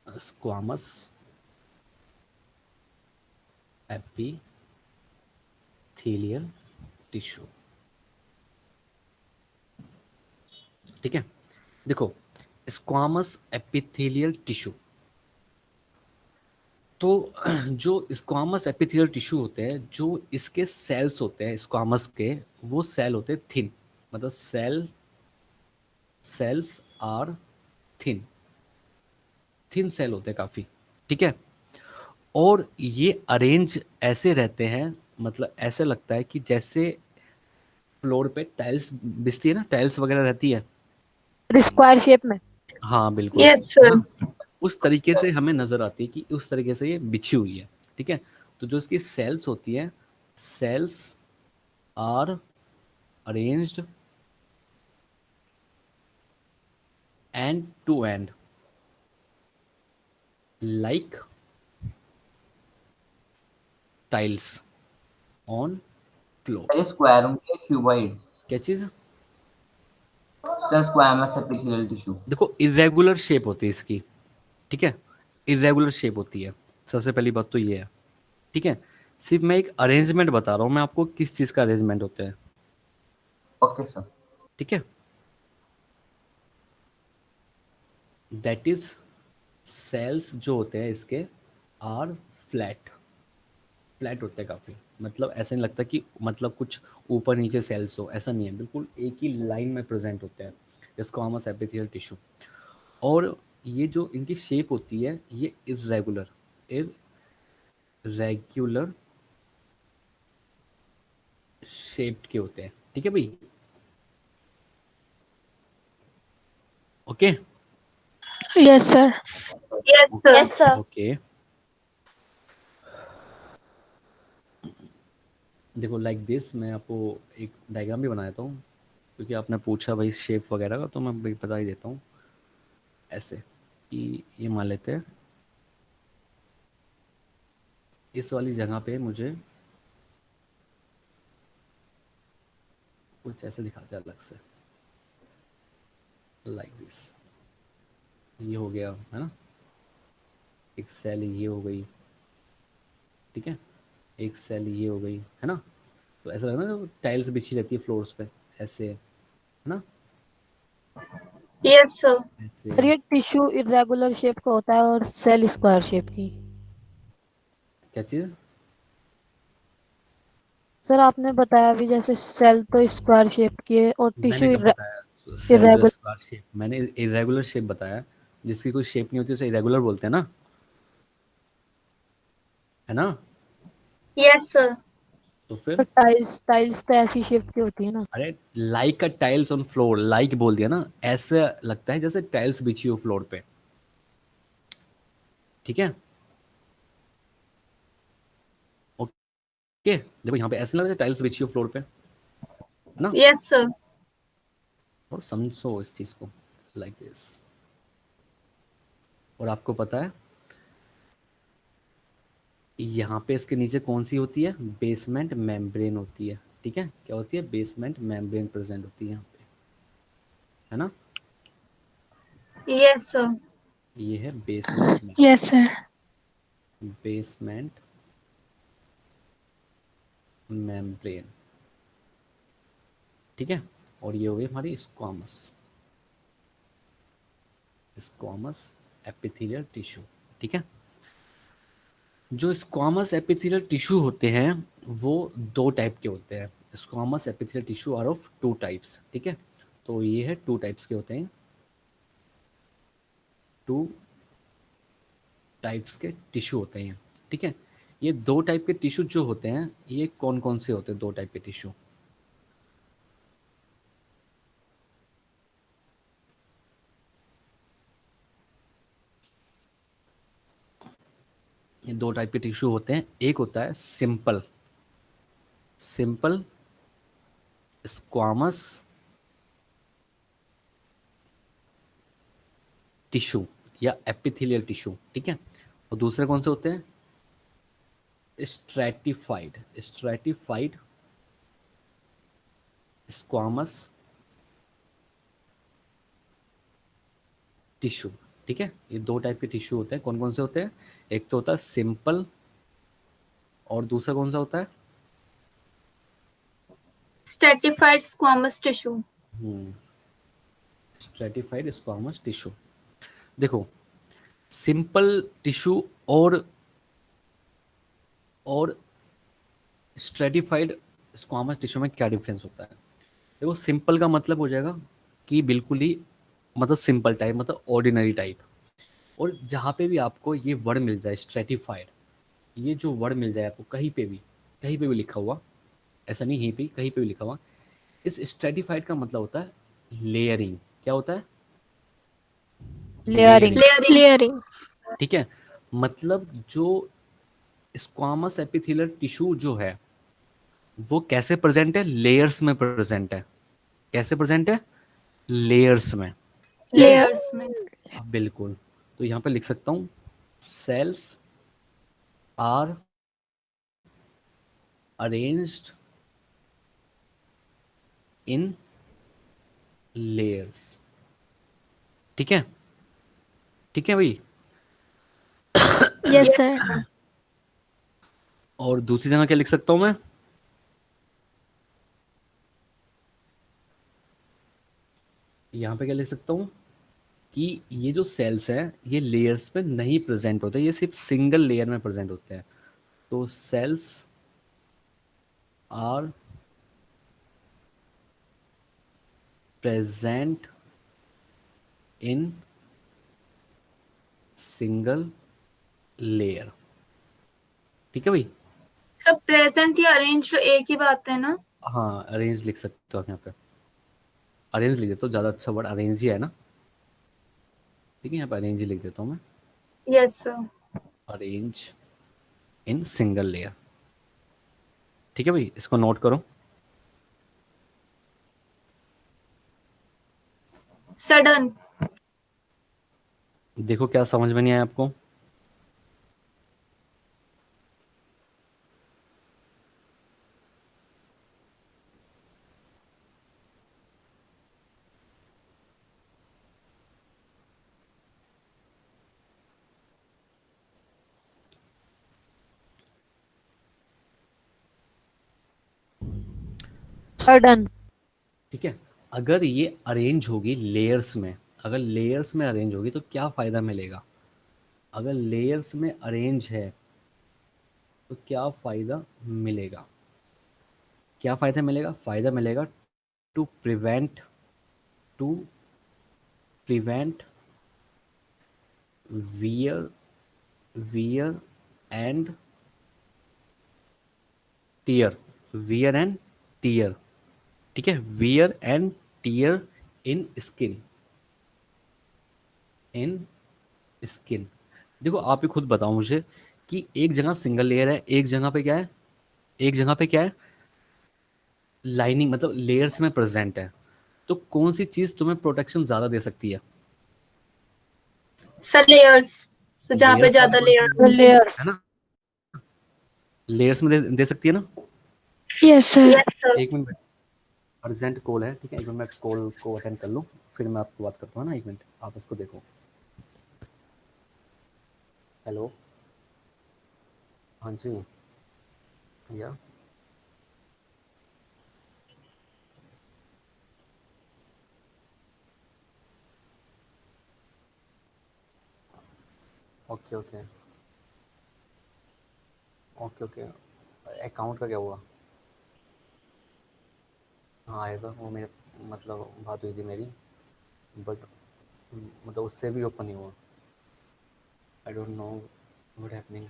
Squamous epithelial tissue. ठीक है, देखो स्क्वामस एपिथेलियल टिश्यू, तो जो स्क्वामस एपिथेलियल टिश्यू होते हैं, जो इसके सेल्स होते हैं स्क्वामस के, वो सेल होते हैं थिन, मतलब cells are thin, thin cell होते हैं काफ़ी। ठीक है, और ये अरेंज ऐसे रहते हैं, मतलब ऐसे लगता है कि जैसे फ्लोर पे टाइल्स बिछती है ना, टाइल्स वगैरह रहती है। स्क्वायर शेप में। हाँ बिल्कुल, यस है सर। ना, उस तरीके से हमें नज़र आती है कि उस तरीके से ये बिछी हुई है। ठीक है, तो जो इसकी सेल्स होती है, cells are arranged end to end like tiles on floor. Sir ये स्क्वायर होंगे या क्यूबॉइड? क्या चीज़? Sir squamous epithelial tissue. देखो इरेगुलर शेप होती है इसकी। ठीक है, इरेगुलर शेप होती है, सबसे पहली बात तो ये है। ठीक है, सिर्फ मैं एक अरेंजमेंट बता रहा हूँ मैं आपको, किस चीज़ का अरेंजमेंट होता है। Okay sir. ठीक है, दैट इज सेल्स जो होते हैं इसके आर फ्लैट, फ्लैट होते हैं काफ़ी, मतलब ऐसा नहीं लगता कि मतलब कुछ ऊपर नीचे सेल्स हो, ऐसा नहीं है, बिल्कुल एक ही लाइन में प्रेजेंट होते हैं स्क्वामस एपिथेलियल टिश्यू। और ये जो इनकी शेप होती है, ये इरेगुलर इरेगुलर शेप्ड के होते हैं। ठीक है भाई, okay Yes, sir. Yes sir. Yes, sir. Okay. देखो लाइक दिस, मैं आपको एक डायग्राम भी बना देता हूँ, क्योंकि आपने पूछा भाई शेप वगैरह का, तो मैं भाई बता ही देता हूँ ऐसे कि ये मान लेते हैं इस वाली जगह पे मुझे कुछ ऐसे दिखाते हैं अलग से, लाइक दिस, ये हो गया है ना, एक सेल ये हो गई। ठीक है, एक सेल ये हो गई, है ना, तो ऐसा लगता है ना टाइल्स बिछी रहती है फ्लोर्स पे, ऐसे, है ना, यस सर। ऐसे। सर ये टिश्यू इरेगुलर शेप का होता है और सेल स्क्वायर शेप की। क्या चीज़? सर आपने बताया अभी जैसे सेल तो स्क्वायर शेप की है और मैंने टिश्यू कब बताया सेल जो इरेगुलर। स्क्वायर शेप, मैंने इरेगुलर शेप बताया, जिसकी कोई शेप नहीं होती उसे इरेगुलर बोलते हैं ना, है ना, यस सर। तो तो फिर टाइल्स टाइल्स तो ऐसी शेप की होती है ना। अरे like a tiles on floor, like बोल दिया ना, ऐसा लगता है जैसे टाइल्स बिछी हो फ्लोर पे। ठीक है, ओके, देखो यहाँ पे ऐसे लग रहा है टाइल्स बिछी हो फ्लोर पे, है ना, यस सर। और समझो इस चीज को लाइक दिस। और आपको पता है यहाँ पे इसके नीचे कौन सी होती है, बेसमेंट मेम्ब्रेन होती है। ठीक है, क्या होती है, बेसमेंट मेम्ब्रेन प्रेजेंट होती है यहाँ पे, है ना, यस सर। ये है बेसमेंट में, Yes, sir. Basement membrane. ठीक है, और ये हो गई हमारी स्क्वामस, स्क्वामस एपिथेलियल टिश्यू। ठीक है, जो स्क्वामस एपिथेलियल टिश्यू होते हैं वो दो टाइप के होते हैं। Squamous epithelial tissue are of two types. ठीक है, तो ये है टू टाइप्स के होते हैं, टू टाइप्स के टिश्यू होते हैं। ठीक है, ये दो टाइप के टिश्यू जो होते हैं, ये कौन कौन से होते हैं दो टाइप के टिश्यू? ये दो टाइप के टिश्यू होते हैं, एक होता है सिंपल, सिंपल स्क्वामस टिश्यू। या एपिथेलियल टिश्यू, ठीक है। और दूसरे कौन से होते हैं? स्ट्रैटिफाइड, स्ट्रैटिफाइड स्क्वामस टिश्यू, ठीक है। ये दो टाइप के टिश्यू होते हैं। कौन कौन से होते हैं? एक तो होता है सिंपल, और दूसरा कौन सा होता है? Stratified squamous tissue. Stratified squamous tissue. देखो, सिंपल टिश्यू और स्ट्रेटिफाइड स्क्वामस टिश्यू में क्या डिफरेंस होता है? देखो, सिंपल का मतलब हो जाएगा कि बिल्कुल ही मतलब सिंपल टाइप, मतलब ऑर्डिनरी टाइप। और जहाँ पे भी आपको ये वर्ड मिल जाए स्ट्रेटिफाइड, ये जो वर्ड मिल जाए आपको कहीं पे भी लिखा हुआ, ऐसा नहीं, यहीं पे कहीं पे भी लिखा हुआ, इस स्ट्रेटिफाइड का मतलब होता है लेयरिंग। क्या होता है? लेयरिंग। Clearing. ठीक है। मतलब जो स्क्वामस एपिथेलियल टिश्यू जो है वो कैसे प्रेजेंट है? लेयर्स में प्रेजेंट है। कैसे प्रेजेंट है? लेयर्स में। लेयर्स में। बिल्कुल। तो यहाँ पे लिख सकता हूँ, cells are arranged in layers. ठीक है, ठीक है भाई। Yes, sir. और दूसरी जगह क्या लिख सकता हूँ मैं? यहाँ पे क्या लिख सकता हूँ कि ये जो सेल्स हैं ये लेयर्स पे नहीं प्रेजेंट होते, ये सिर्फ सिंगल लेयर में प्रेजेंट होते हैं। तो cells are present in single layer. ठीक है भाई। सब प्रेजेंट या अरेंज एक ही बात है ना? हाँ, अरेंज लिख सकते हो आप यहाँ पे। अरेंज लिख देता हूँ, ज़्यादा अच्छा वर्ड अरेंज ही है ना। ठीक है, यहाँ पे अरेंज ही लिख देता हूँ मैं। Yes sir. Arrange in single layer. ठीक है भाई, इसको नोट करो। सडन। देखो क्या समझ में नहीं आया आपको? सडन। ठीक है। अगर ये अरेंज होगी लेयर्स में, अगर लेयर्स में अरेंज होगी तो क्या फ़ायदा मिलेगा? अगर लेयर्स में अरेंज है तो क्या फ़ायदा मिलेगा? क्या फ़ायदा मिलेगा? फ़ायदा मिलेगा to prevent, to prevent wear wear and tear, wear and tear. ठीक है, wear and tear in skin, in skin. देखो आप ही खुद बताओ मुझे कि एक जगह सिंगल लेयर है, एक जगह पे क्या है, एक जगह पे क्या है, लाइनिंग, मतलब लेयर्स में प्रेजेंट है। तो कौन सी चीज तुम्हें प्रोटेक्शन ज्यादा दे सकती है? सर लेयर्स, जहाँ पे लेयर्स ज्यादा लेयर। लेयर्स। है ना, लेयर्स में दे सकती है ना। Yes, sir. Yes sir. एक मिनट, अर्जेंट कॉल है, ठीक है, एक मिनट मैं कॉल को अटेंड कर लूँ, फिर मैं आपको बात करता हूँ ना। एक मिनट आप इसको देखो। हेलो, हाँ जी भैया। Okay okay, okay okay. Account का क्या हुआ? हाँ आया था वो, मेरे मतलब बात हुई थी मेरी, बट मतलब उससे भी ओपन नहीं हुआ। आई don't know what happening.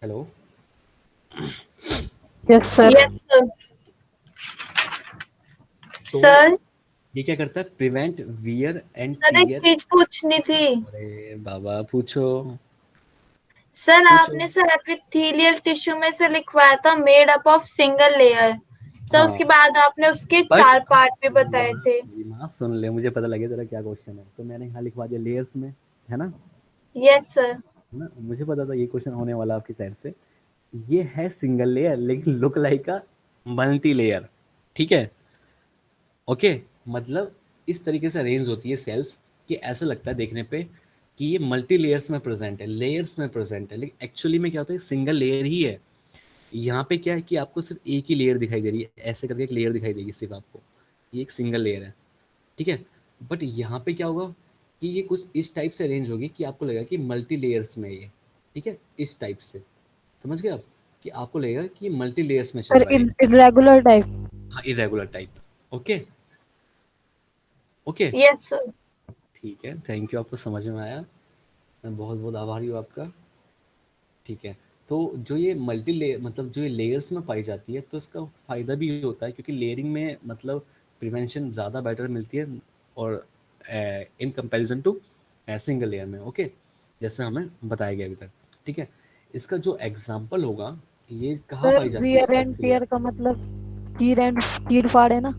Hello. Yes sir. Yes sir. तो सर ये क्या करता है, प्रिवेंट वियर एंड सर एक टीयर। चीज पूछनी थी। अरे बाबा पूछो सर पूछो। आपने सर एपिथेलियल टिश्यू में से लिखवाया था made up of single layer. Sir उसके हाँ बाद आपने उसके बट 4 पार्ट भी बताए थे। माँ सुन ले, मुझे पता लगे तेरा क्या क्वेश्चन है, तो मैंने यहाँ लिखवा दिया लेयर्स में, है ना। Yes sir. है ना, मुझे पता था ये क्वेश्चन होने वाला आपकी साइड से। ये है सिंगल लेयर लेकिन look like a multi layer. ठीक है, ओके। मतलब इस तरीके से अरेंज होती है सेल्स कि ऐसा लगता है देखने पे कि ये मल्टी लेयर्स में प्रेजेंट है, लेयर्स में प्रेजेंट है, लेकिन एक्चुअली में क्या होता है, सिंगल लेयर ही है। यहाँ पे क्या है कि आपको सिर्फ एक ही लेयर दिखाई दे रही है, ऐसे करके एक लेयर दिखाई देगी सिर्फ आपको, ये एक सिंगल लेयर है। ठीक है, बट यहाँ पे क्या होगा कि ये कुछ इस टाइप से अरेंज होगी कि आपको लगेगा कि मल्टी लेयर्स में ये। ठीक है, इस टाइप से समझ गए आप, कि आपको लगेगा कि मल्टी लेयर्स में चल सर रहा है ये। Irregular type. हाँ, irregular type. Okay okay. Yes sir. ठीक है, थैंक यू, आपको समझ में आया, मैं बहुत बहुत आभारी हूँ आपका। ठीक है, तो जो ये मल्टी लेयर मतलब जो ये लेयर्स में पाई जाती है, तो इसका फ़ायदा भी होता है क्योंकि लेयरिंग में मतलब प्रिवेंशन ज़्यादा बेटर मिलती है, और in comparison to single layer में। ओके, जैसे हमें बताया गया अभी तक। ठीक है, इसका जो एग्जांपल होगा, ये कहाँ सर पाई जाती है वियर एंड ऐसी लेयर। टीयर का मतलब चीर फाड़ है ना।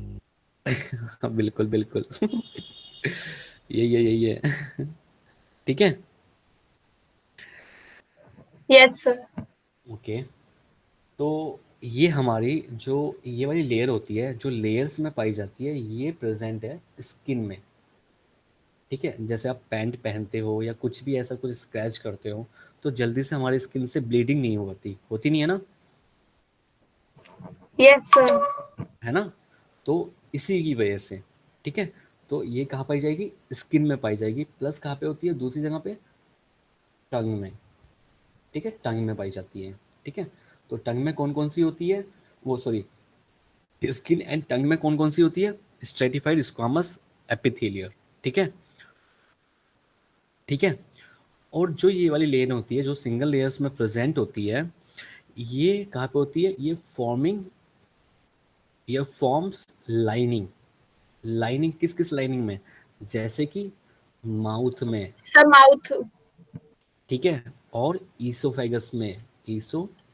हाँ, बिल्कुल बिल्कुल यही है ठीक है, यस सर। ओके। तो ये हमारी जो ये वाली लेयर होती है, जो लेयर्स में पाई जाती है, ये प्रेजेंट है स्किन में। ठीक है, जैसे आप पैंट पहनते हो या कुछ भी ऐसा कुछ स्क्रैच करते हो, तो जल्दी से हमारी स्किन से ब्लीडिंग नहीं होती, होती नहीं है ना, यस सर। है ना। तो इसी की वजह से, ठीक है, तो ये कहाँ पाई जाएगी, स्किन में पाई जाएगी, प्लस कहाँ पे होती है, दूसरी जगह पे, टंग में। ठीक है, टंग में पाई जाती है। ठीक है, तो टंग में कौन कौन सी होती है, वो सॉरी, स्किन एंड टंग में कौन कौन सी होती है, स्ट्रेटिफाइड स्क्वामस एपिथेलियर। ठीक है, ठीक है। और जो ये वाली लेयर होती है, जो सिंगल लेयर्स में प्रेजेंट होती है, ये कहाँ पे होती है, ये फॉर्म्स लाइनिंग। लाइनिंग किस किस लाइनिंग में, जैसे कि माउथ में। Sir mouth. ठीक है, और ईसोफेगस में, ईसोफेगस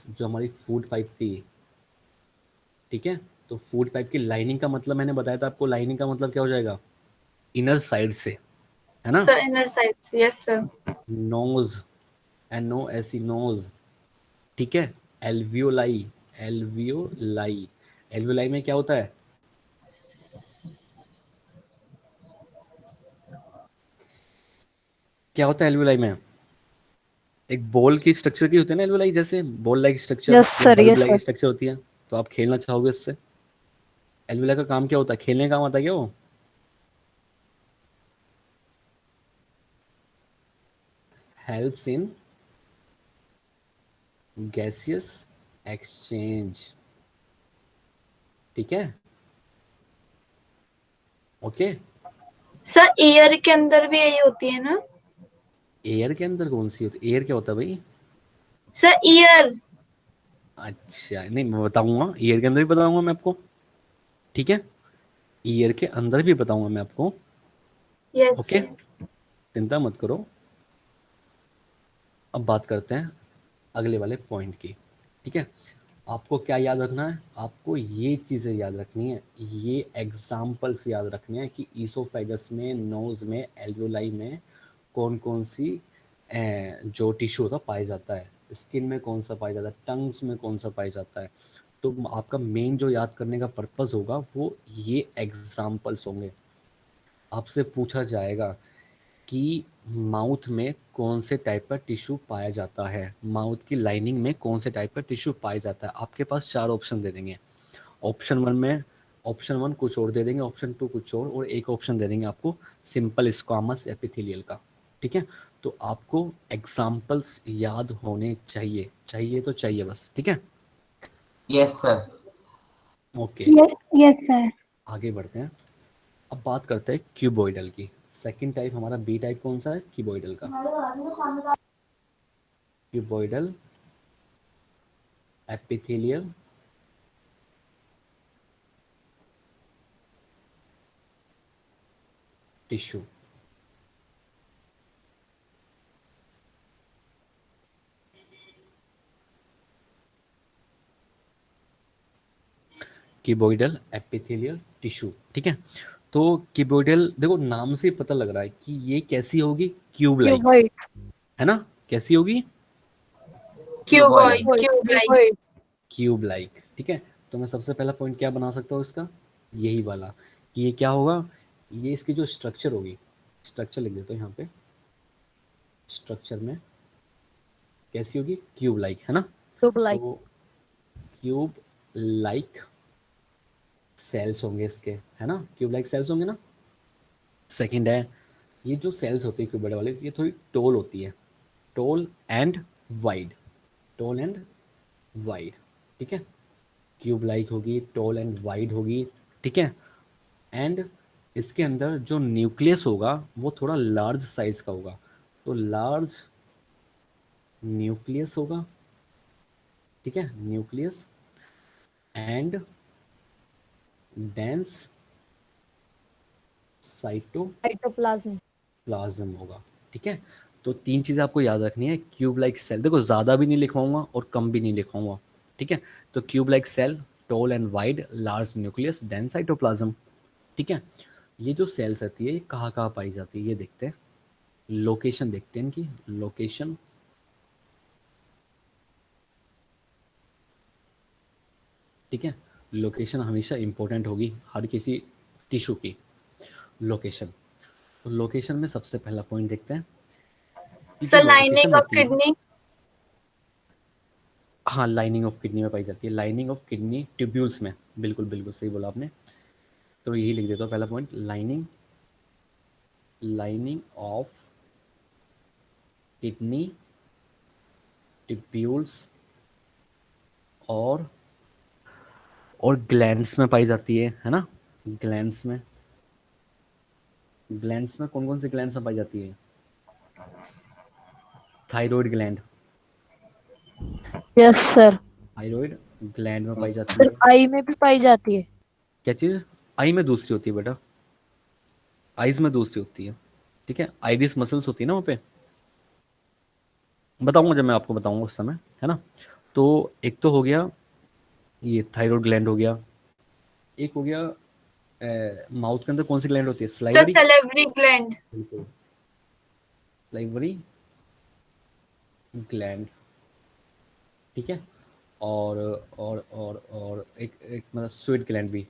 जो हमारी फूड पाइप थी। ठीक है, तो फूड पाइप की लाइनिंग का मतलब मैंने बताया था आपको, लाइनिंग का मतलब क्या हो जाएगा, इनर साइड से, है ना। सर इनर साइड से। Yes sir. Nose, NOSE nose. ठीक है, एल्वियोलाई, एल्वियोलाई, एल्वियोलाई में क्या होता है, क्या होता है एल्वियोलाई में, एक बॉल की स्ट्रक्चर की होती है ना एल्वियोलाई, जैसे बॉल लाइक स्ट्रक्चर यस या sir bulb yes like sir. Structure होती है। तो आप खेलना चाहोगे इससे, एल्वियोलाई का काम क्या होता है, खेलने का काम आता है क्या वो, हेल्प्स इन गैसियस एक्सचेंज। ठीक है, ओके। सर ईयर के अंदर भी यही होती है ना। एयर के अंदर कौन सी होती है, एयर क्या होता है भाई। Sir year. अच्छा, नहीं मैं बताऊंगा, ईयर के अंदर भी बताऊंगा मैं आपको। ठीक है, ईयर के अंदर भी बताऊंगा मैं आपको। Yes okay, sir. चिंता मत करो। अब बात करते हैं अगले वाले पॉइंट की। ठीक है, आपको क्या याद रखना है, आपको ये चीज़ें याद रखनी है, ये एग्जाम्पल्स याद रखने हैं कि ईसोफेगस में, नोज में, एल्वियोलाई में कौन कौन सी जो टिश्यू होता पाया जाता है, स्किन में कौन सा पाया जाता है, टंग्स में कौन सा पाया जाता है। तो आपका मेन जो याद करने का पर्पस होगा वो ये एग्जाम्पल्स होंगे। आपसे पूछा जाएगा कि माउथ में कौन से टाइप का टिश्यू पाया जाता है, माउथ की लाइनिंग में कौन से टाइप का टिश्यू पाया जाता है। आपके पास 4 ऑप्शन दे देंगे, ऑप्शन वन में, ऑप्शन वन कुछ और दे देंगे, ऑप्शन टू कुछ और एक ऑप्शन दे देंगे आपको सिंपल स्क्वामस एपिथेलियल का। ठीक है, तो आपको एग्जाम्पल्स याद होने चाहिए, चाहिए तो चाहिए बस। ठीक है, yes sir. Okay. Yes sir. आगे बढ़ते हैं, अब बात करते हैं क्यूबॉइडल की। सेकंड टाइप हमारा बी टाइप कौन सा है, क्यूबॉइडल का। Cuboidal epithelial tissue. Cuboidal epithelial tissue, ठीक है। तो क्यूबॉइडल देखो नाम से ही पता लग रहा है कि ये कैसी होगी, क्यूब लाइक, क्यूबॉइड। है ना। कैसी होगी, Cuboid. क्यूबॉइड। क्यूब लाइक, ठीक है। तो मैं सबसे पहला पॉइंट क्या बना सकता हूँ इसका, यही वाला, कि ये क्या होगा, ये इसकी जो स्ट्रक्चर होगी, स्ट्रक्चर लिख देता हूँ यहाँ पे, स्ट्रक्चर में कैसी होगी, क्यूब लाइक, है ना। Cube like. तो क्यूब लाइक सेल्स होंगे इसके, है ना, क्यूब लाइक सेल्स होंगे ना। सेकंड है, ये जो सेल्स होती है क्यूबॉइड वाले, ये थोड़ी टोल होती है, toll and wide, toll and wide, ठीक है। क्यूब लाइक होगी, टोल एंड वाइड होगी, ठीक है। एंड इसके अंदर जो न्यूक्लियस होगा वो थोड़ा लार्ज साइज का होगा, तो लार्ज न्यूक्लियस होगा, ठीक है, nucleus and dense cytoplasm. Plasm होगा, ठीक है। तो तीन चीज़ें आपको याद रखनी है। क्यूब लाइक सेल, देखो ज़्यादा भी नहीं लिखवाऊंगा और कम भी नहीं लिखवाऊंगा, ठीक है। तो cube like cell, tall and wide, large nucleus, dense cytoplasm, ठीक है। ये जो सेल्स रहती है ये कहाँ कहाँ पाई जाती है, ये देखते हैं, लोकेशन देखते हैं इनकी, लोकेशन, ठीक है। लोकेशन हमेशा इंपॉर्टेंट होगी हर किसी टिश्यू की, लोकेशन। तो लोकेशन में सबसे पहला पॉइंट देखते हैं कि जो सर लोकेशन लाइनिंग ऑफ होती है, किडनी। हाँ लाइनिंग ऑफ किडनी में पाई जाती है, लाइनिंग ऑफ किडनी ट्यूब्यूल्स में, बिल्कुल बिल्कुल सही बोला आपने। तो यही लिख देता हूँ पहला point, lining, lining of kidney tubules और ग्लैंड्स में पाई जाती है ना। ग्लैंड्स में, ग्लैंड्स में कौन कौन से ग्लैंड्स में पाई जाती है, thyroid gland, yes sir. Thyroid gland में पाई जाती सर है। आई में भी पाई जाती है। क्या चीज़, आई में दूसरी होती है बेटा, आइज में दूसरी होती है, ठीक है। आइरिस मसल्स होती है ना वहाँ पे, बताऊंगा जब मैं आपको बताऊंगा उस समय, है ना। तो एक तो हो गया ये थायराइड ग्लैंड हो गया, एक हो गया माउथ के अंदर कौन सी ग्लैंड होती है, सर स्लाइवरी, सेलेब्री ग्लैंड। बिल्कुल, स्लाइवरी ग्लैंड, ठीक है। और और एक एक मतलब स्वेट ग्लैंड भी,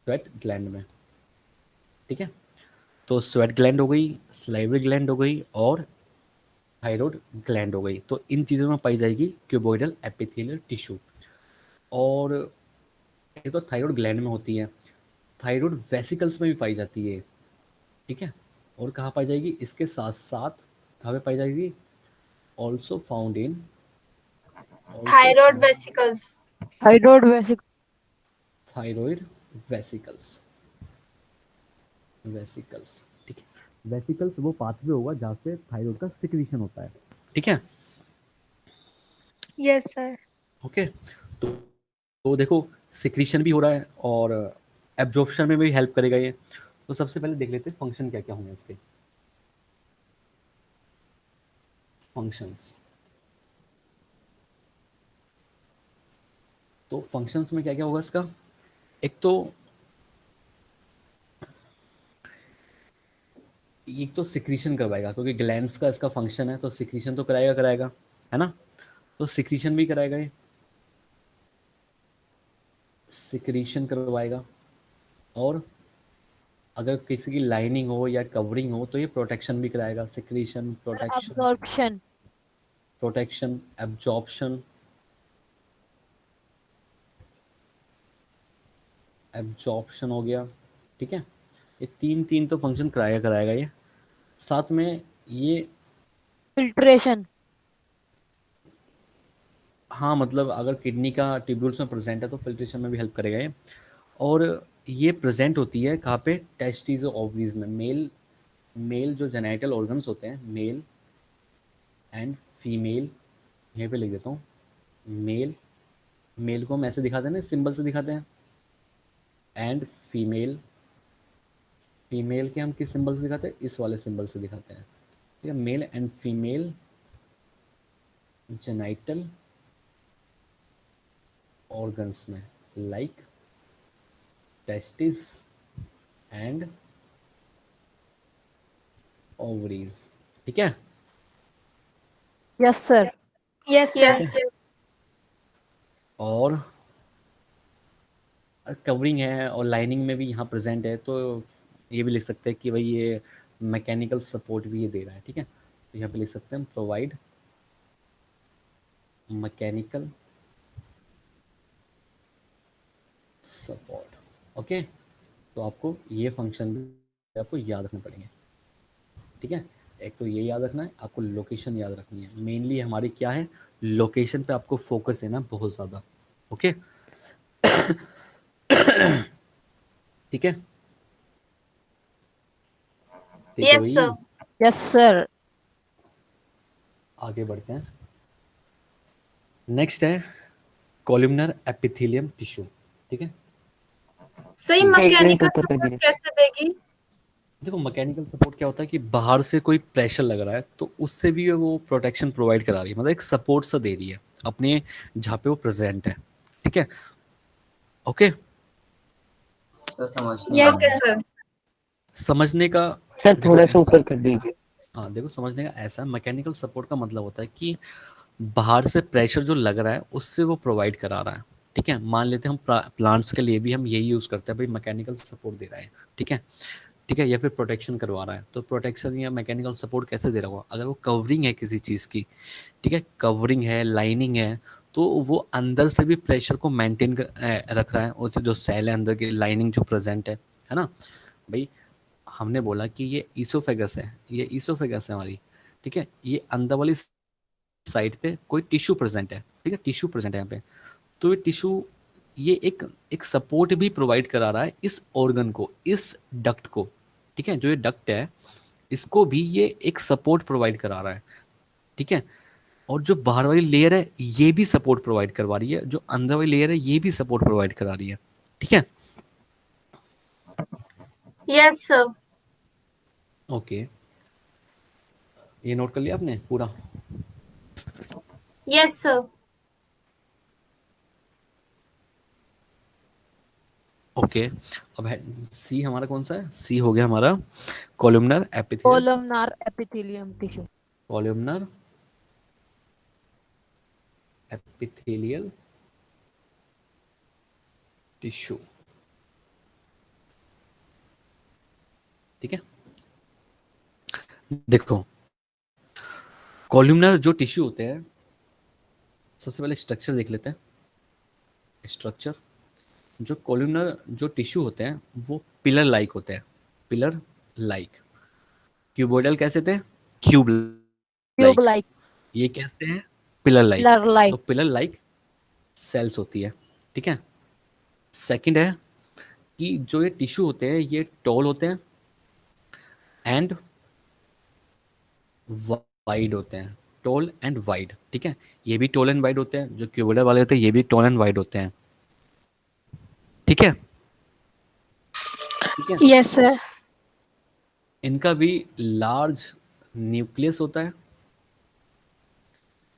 स्वेट ग्लैंड में, ठीक है। तो स्वेट ग्लैंड हो गई, स्लाइवरी ग्लैंड हो गई और थायराइड ग्लैंड हो गई। तो इन चीज़ों में पाई जाएगी क्यूबॉइडल एपिथेलियल टिश्यू। और ये तो थायराइड ग्लैंड में होती है, थायराइड वेसिकल्स में भी पाई जाती है, ठीक है। और कहाँ पाई जाएगी, इसके साथ साथ कहाँ पे पाई जाएगी, also found in, thyroid vesicles. Thyroid vesicle. Thyroid vesicles, vesicles, ठीक है। वेसिकल्स वो पाथवे होगा जहाँ से थायराइड का सिक्रीशन होता है, ठीक है। Yes, sir. ओके। तो देखो सिक्रीशन भी हो रहा है और एब्जॉर्प्शन में भी हेल्प करेगा ये। तो सबसे पहले देख लेते हैं फंक्शन क्या क्या होंगे इसके, फंक्शंस। तो फंक्शंस में क्या क्या होगा इसका, एक तो सिक्रीशन करवाएगा, क्योंकि ग्लैंड्स का इसका फंक्शन है, तो सिक्रीशन तो कराएगा, है ना। तो सिक्रीशन भी कराएगा ये, सिक्रीशन करवाएगा। और अगर किसी की लाइनिंग हो या कवरिंग हो तो ये प्रोटेक्शन भी कराएगा, secretion, protection, absorption. Protection, absorption, absorption हो गया, ठीक है। ये तीन तीन तो फंक्शन कराएगा ये। साथ में ये, फिल्ट्रेशन। हाँ मतलब अगर किडनी का ट्यूब्यूल्स में प्रेजेंट है तो फिल्ट्रेशन में भी हेल्प करेगा ये। और ये प्रेजेंट होती है कहाँ पे, टेस्टिस और ओवरीज में। मेल जो जेनाइटल ऑर्गन्स होते हैं, मेल एंड फीमेल, यहीं पे लिख देता हूँ मेल, मेल को हम ऐसे दिखाते हैं ना, सिंबल से दिखाते हैं, एंड फीमेल, फीमेल के हम किस सिंबल से दिखाते हैं, इस वाले सिंबल से दिखाते हैं, ठीक है। Male and female genital organs में लाइक टेस्टिस एंड ओवरीज, ठीक है। Yes sir. Yes Yes. और कवरिंग है और लाइनिंग में भी यहाँ प्रेजेंट है, तो ये भी लिख सकते हैं कि भाई ये मैकेनिकल सपोर्ट भी ये दे रहा है, ठीक है। तो यहाँ पे लिख सकते हैं प्रोवाइड मैकेनिकल सपोर्ट, ओके। तो आपको ये फंक्शन भी आपको याद रखने पड़ेंगे, ठीक है। एक तो ये याद रखना है, आपको लोकेशन याद रखनी है, मेनली हमारी क्या है, लोकेशन पे आपको फोकस है ना बहुत ज़्यादा, ओके। ठीक है, ठीक है यस भाई, सर। Yes sir. आगे बढ़ते हैं। नेक्स्ट है कॉलमनर एपिथेलियम टिश्यू, ठीक है। सही एक मिनट मैकेनिकल ऊपर कर सपोर्ट दीजिए। कैसे देगी? देखो मैकेनिकल सपोर्ट क्या होता है कि बाहर से कोई प्रेशर लग रहा है तो उससे भी वो प्रोटेक्शन प्रोवाइड करा रही है, मतलब एक सपोर्ट सा दे रही है अपने जहाँ पे वो प्रेजेंट है, ठीक है, ओके। तो समझ नहीं ओके आया। सर। समझने का सर देखो थोड़ा सा ऐसा, ऊपर कर दीजिए। हाँ देखो समझने का ऐसा, मैकेनिकल सपोर्ट का मतलब होता है कि बाहर से प्रेशर जो लग रहा है उससे वो प्रोवाइड करा रहा है, ठीक है। मान लेते हैं हम प्लांट्स के लिए भी हम यही यूज़ करते हैं, भाई मैकेनिकल सपोर्ट दे रहा है, ठीक है, ठीक है, या फिर प्रोटेक्शन करवा रहा है, तो प्रोटेक्शन या मैकेनिकल सपोर्ट कैसे दे रहा होगा, अगर वो कवरिंग है किसी चीज़ की, ठीक है, कवरिंग है, लाइनिंग है, तो वो अंदर से भी प्रेशर को मेंटेन रख रहा है, और जो सेल है अंदर की लाइनिंग जो प्रेजेंट है ना भाई। हमने बोला कि ये ईसोफेगस है, ये ईसोफेगस है हमारी, ठीक है, ये अंदर वाली साइड पे कोई टिश्यू प्रेजेंट है, ठीक है, टिश्यू प्रेजेंट है यहाँ पे, तो ये टिश्यू ये एक सपोर्ट भी प्रोवाइड करा रहा है इस ऑर्गन को, इस डक्ट को, ठीक है, जो ये डक्ट है इसको भी ये एक सपोर्ट प्रोवाइड करा रहा है, ठीक है। और जो बाहर वाली लेयर है ये भी सपोर्ट प्रोवाइड करवा रही है, जो अंदर वाली लेयर है ये भी सपोर्ट प्रोवाइड करा रही है, ठीक है, यस सर। ओके। ये नोट कर लिया आपने पूरा? Yes sir. ओके। अब सी हमारा कौन सा है, सी हो गया हमारा columnar epithelial, columnar epithelium tissue. Columnar epithelial tissue, ठीक है। देखो कॉलमनर जो टिश्यू होते हैं, सबसे पहले स्ट्रक्चर देख लेते हैं। स्ट्रक्चर, जो कॉलमनर जो टिश्यू होते हैं वो पिलर लाइक होते हैं, पिलर लाइक। क्यूबोइडल कैसे थे, क्यूब ट्यूब लाइक, लाइक। ये कैसे हैं, पिलर लाइक। Pillar like. तो पिलर लाइक सेल्स होती है, ठीक है। सेकंड है कि जो ये टिश्यू होते हैं ये टॉल होते हैं एंड वाइड होते हैं, टॉल एंड वाइड, ठीक है। ये भी टॉल एंड वाइड होते हैं, जो क्यूबोइडल वाले होते हैं ये भी टॉल एंड वाइड होते हैं, ठीक है, ठीक है। Yes, sir. इनका भी लार्ज न्यूक्लियस होता है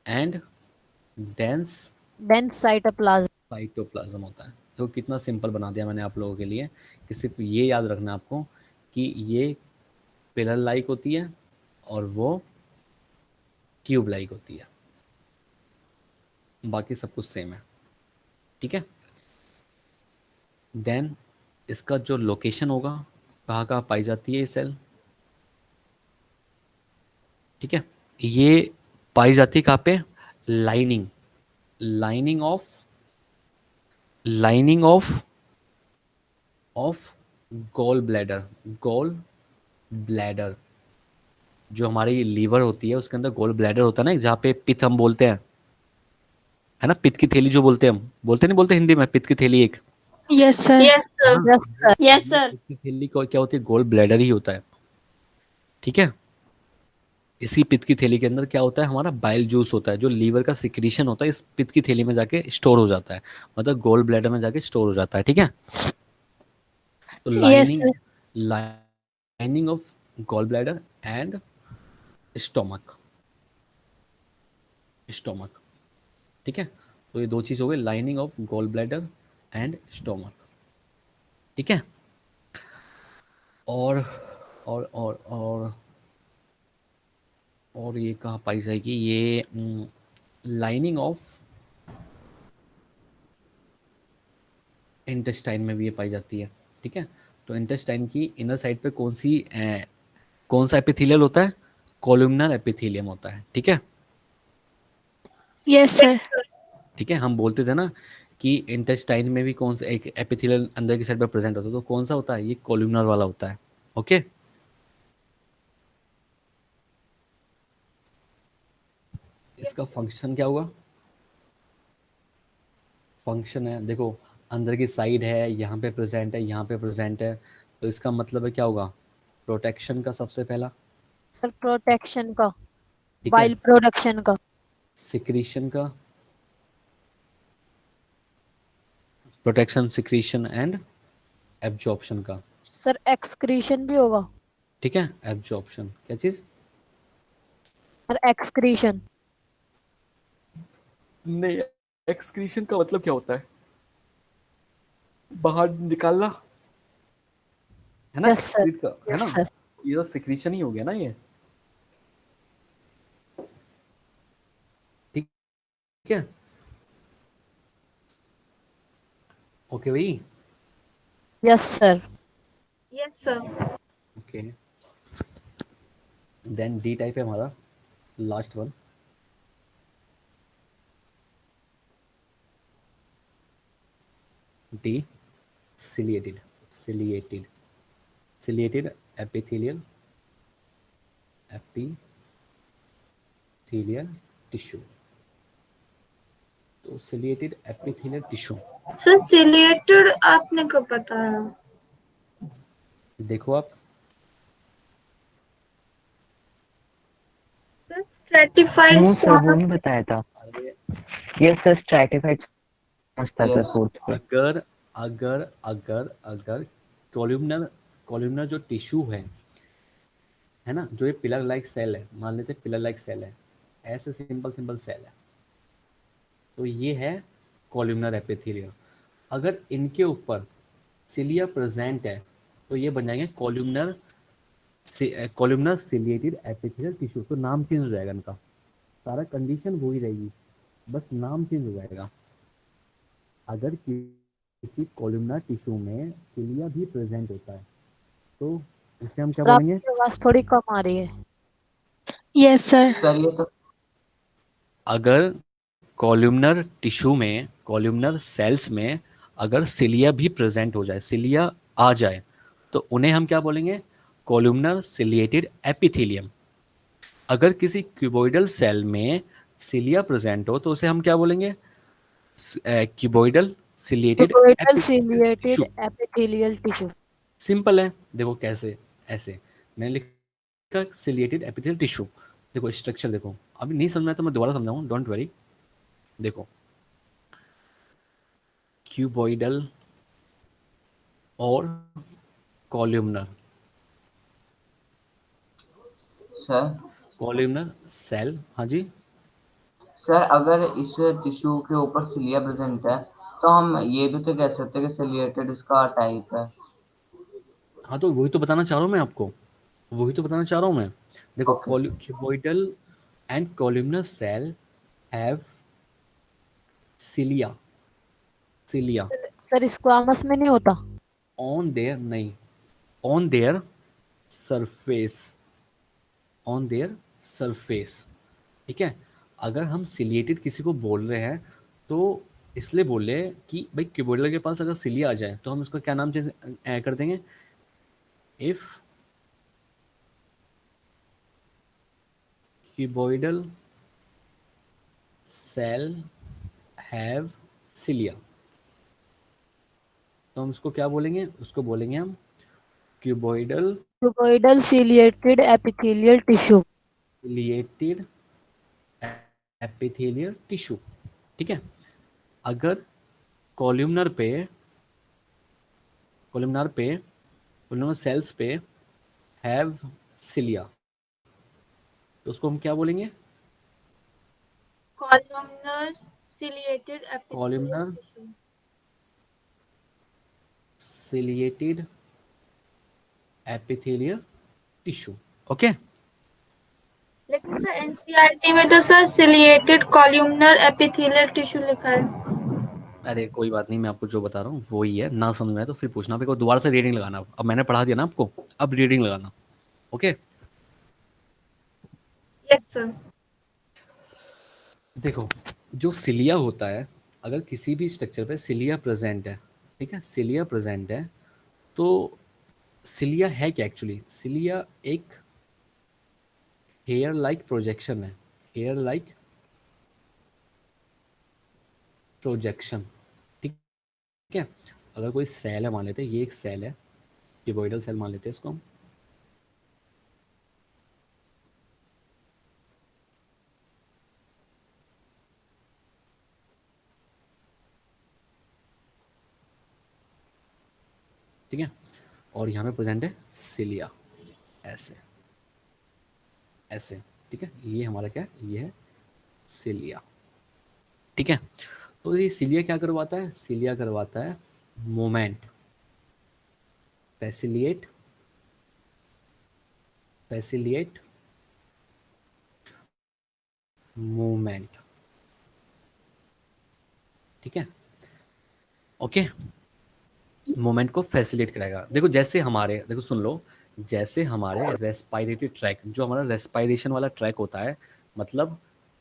and dense dense cytoplasm. Cytoplasm होता है। तो कितना सिंपल बना दिया मैंने आप लोगों के लिए कि सिर्फ ये याद रखना आपको कि ये पिलर लाइक होती है और वो क्यूब लाइक होती है, बाकी सब कुछ सेम है, ठीक है। देन इसका जो लोकेशन होगा, कहाँ कहाँ पाई जाती है ये सेल, ठीक है, ये पाई जाती है कहाँ पे, lining, lining of, lining of gall bladder, gall bladder, जो हमारी लीवर होती है उसके अंदर गोल ब्लैडर होता है ना, जहाँ पे पित्त हम बोलते हैं, है ना, पित्त की थैली जो बोलते हैं हम, बोलते नहीं बोलते हिंदी में पित्त की थैली एक, Yes, sir. यस है सर। ना? Yes sir. यस ये सर। पित्त की थैली को क्या होती है, गोल ब्लैडर ही होता है, ठीक है। इसी पित्त की थैली के अंदर क्या होता है, हमारा बाइल जूस होता है, जो लीवर का सिक्रीशन होता है इस पित्त की थैली में जाके स्टोर हो जाता है, मतलब गोल ब्लैडर में जाके स्टोर हो जाता है, ठीक है। तो Yes, sir. Lining of gall bladder and stomach, stomach, ठीक है। तो ये दो चीज हो गई, lining of gall bladder and stomach, ठीक है। और और और और और ये कहाँ पाई जाएगी, ये लाइनिंग ऑफ इंटेस्टाइन में भी ये पाई जाती है, ठीक है। तो इंटेस्टाइन की इनर साइड पे कौन सा एपिथेलियल होता है, कॉलमनर एपिथेलियम होता है, ठीक है। Yes, sir. ठीक है, हम बोलते थे ना कि इंटेस्टाइन में भी कौन सा एक एपिथेलियल अंदर की साइड पे प्रेजेंट होता है, तो कौन सा होता है, ये कॉलमनर वाला होता है, ओके। इसका फंक्शन क्या हुआ, फंक्शन है देखो, अंदर की साइड है, यहाँ पे प्रेजेंट है, यहाँ पे प्रेजेंट है, तो इसका मतलब है क्या होगा, प्रोटेक्शन का सबसे पहला, सर प्रोटेक्शन का, ठीक है, बाइल प्रोडक्शन का, सिक्रीशन का, प्रोटेक्शन सिक्रीशन एंड एब्जॉर्प्शन का, सर एक्सक्रीशन भी होगा, ठीक है। एब्जॉर्प्शन क्या चीज, सर एक्सक्रीशन, नहीं, एक्सक्रीशन का मतलब क्या होता है, बाहर निकालना, है ना, यस सर, एक्सक्रीट का, है यस ना। सर, ये तो सिक्रीशन ही हो गया ना ये, ठीक है, ओके भाई, yes sir, yes sir. Okay. Then the type है हमारा last one, the ciliated, ciliated, ciliated epithelial tissue. तो ciliated epithelial tissue, sir ciliated आपने कब बताया? देखो आप, सर स्ट्रेटिफाइड No, sir, वो नहीं बताया था. अरे Yes, sir, stratified समझता था Yes. fourth पे. अगर अगर अगर अगर कॉलमनर कॉलमनर जो टिश्यू है ना, जो ये पिलर लाइक सेल है, मान लेते पिलर लाइक सेल है, ऐसे सिंपल सिंपल सेल है, तो ये है कॉलमनर एपिथेलियम। अगर इनके ऊपर सिलिया प्रेजेंट है तो ये बन जाएंगे कॉलमनर सिलिएटेड एपिथेलियल टिश्यू। तो नाम चेंज हो जाएगा इनका, सारा कंडीशन वही रहेगी, बस नाम चेंज हो जाएगा। अगर किसी कॉलमनर टिश्यू में सिलिया भी प्रेजेंट होता है तो इसे हम क्या सर बोलेंगे, आपकी आवाज थोड़ी कम आ रही है, Yes, sir. सर ये तो अगर कॉलमनर टिश्यू में, कॉलमनर सेल्स में अगर सिलिया भी प्रेजेंट हो जाए, सिलिया आ जाए, तो उन्हें हम क्या बोलेंगे, कॉलमनर सिलिएटेड एपिथेलियम। अगर किसी क्यूबॉइडल सेल में सिलिया प्रेजेंट हो तो उसे हम क्या बोलेंगे, cuboidal ciliated cuboidal ciliated tissue. Epithelial tissue. Simple है, देखो कैसे, ऐसे मैंने लिखा सिलिएटेड एपिथेलियल टिश्यू, देखो स्ट्रक्चर देखो, अभी नहीं समझ में आया तो मैं दोबारा समझाऊंगा, डोंट वरी। देखो क्यूबॉइडल और कॉलमनर, सर कॉलमनर सेल, हाँ जी, सर अगर इस टिश्यू के ऊपर सिलिया प्रेजेंट है तो हम ये भी तो कह सकते हैं कि सिलिएटेड इसका टाइप है। हाँ तो वही तो बताना चाह रहा हूँ मैं आपको, वही तो बताना चाह रहा हूँ मैं। देखो okay cuboidal and columnar cell have cilia, cilia sir squamous में नहीं होता, ऑन देयर, नहीं, on their surface, on their surface, ठीक है। अगर हम सिलिएटेड किसी को बोल रहे हैं तो इसलिए बोले कि भाई क्यूबॉइडल के पास अगर सिलिया आ जाए तो हम उसका क्या नाम चेंज कर देंगे, if cuboidal cell have cilia, तो हम उसको क्या बोलेंगे, उसको बोलेंगे हम cuboidal cuboidal ciliated epithelial tissue. Ciliated epithelial tissue, ठीक है। अगर कॉलमनर सेल्स पे हैव सिलिया, तो उसको हम क्या बोलेंगे? columnar ciliated columnar epithelial tissue. Ciliated epithelial tissue, okay. लेकिन सर एनसीईआरटी में तो sir ciliated columnar epithelial tissue लिखा है। अरे कोई बात नहीं, मैं आपको जो बता रहा हूँ वो ही है, ना समझ में आए तो फिर पूछना, फिर दोबारा से रीडिंग लगाना। अब मैंने पढ़ा दिया ना आपको, अब रीडिंग लगाना, ओके। Yes sir. देखो, जो सिलिया होता है, अगर किसी भी स्ट्रक्चर पे सिलिया प्रेजेंट है, ठीक है, सिलिया प्रेजेंट है, तो सिलिया है क्या एक्चुअली? सिलिया एक हेयर लाइक प्रोजेक्शन है, हेयर लाइक प्रोजेक्शन, ठीक है। अगर कोई सेल है, मान लेते हैं ये एक सेल है, क्यूबॉइडल सेल मान लेते हैं इसको हम, ठीक है। और यहाँ पे प्रेजेंट है सिलिया, ऐसे ऐसे, ठीक है। ये हमारा क्या है? ये है सिलिया, ठीक है। तो ये सिलिया क्या करवाता है? सिलिया करवाता है मूवमेंट, फैसिलिएट मूवमेंट, ठीक है, ओके। मूवमेंट को फैसिलिटेट कराएगा। देखो जैसे हमारे, देखो सुन लो, जैसे हमारे रेस्पायरेटरी ट्रैक, जो हमारा रेस्पायरेशन वाला ट्रैक होता है, मतलब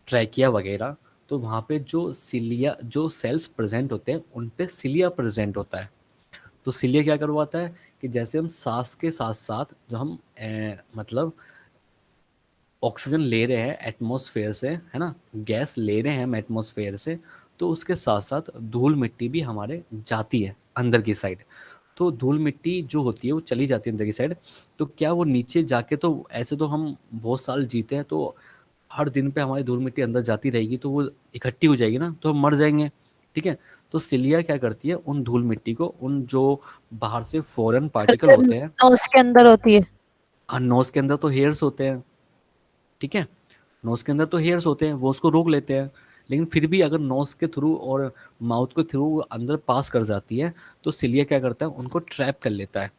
ट्रैकिया वगैरह, तो वहाँ पे जो सिलिया, जो सेल्स प्रेजेंट होते हैं उन पे सिलिया प्रेजेंट होता है। तो सिलिया क्या करवाता है कि जैसे हम सांस के साथ साथ जो हम मतलब ऑक्सीजन ले रहे हैं एटमॉस्फेयर से, है ना, गैस ले रहे हैं हम एटमॉस्फेयर से, तो उसके साथ साथ धूल मिट्टी भी हमारे जाती है अंदर की साइड। तो धूल मिट्टी जो होती है वो चली जाती है अंदर की साइड, तो क्या वो नीचे जाके, तो ऐसे तो हम बहुत साल जीते हैं, तो हर दिन पे हमारी धूल मिट्टी अंदर जाती रहेगी, तो वो इकट्ठी हो जाएगी ना, तो हम मर जाएंगे, ठीक है। तो सिलिया क्या करती है, उन धूल मिट्टी को, उन जो बाहर से फॉरेन पार्टिकल सर होते हैं, नोज के अंदर होती है। नोज के अंदर तो हेयर्स होते हैं, ठीक है, नोज के अंदर तो हेयर्स होते हैं, वो उसको रोक लेते हैं। लेकिन फिर भी अगर नोज के थ्रू और माउथ के थ्रू अंदर पास कर जाती है, तो सिलिया क्या करता है, उनको ट्रैप कर लेता है,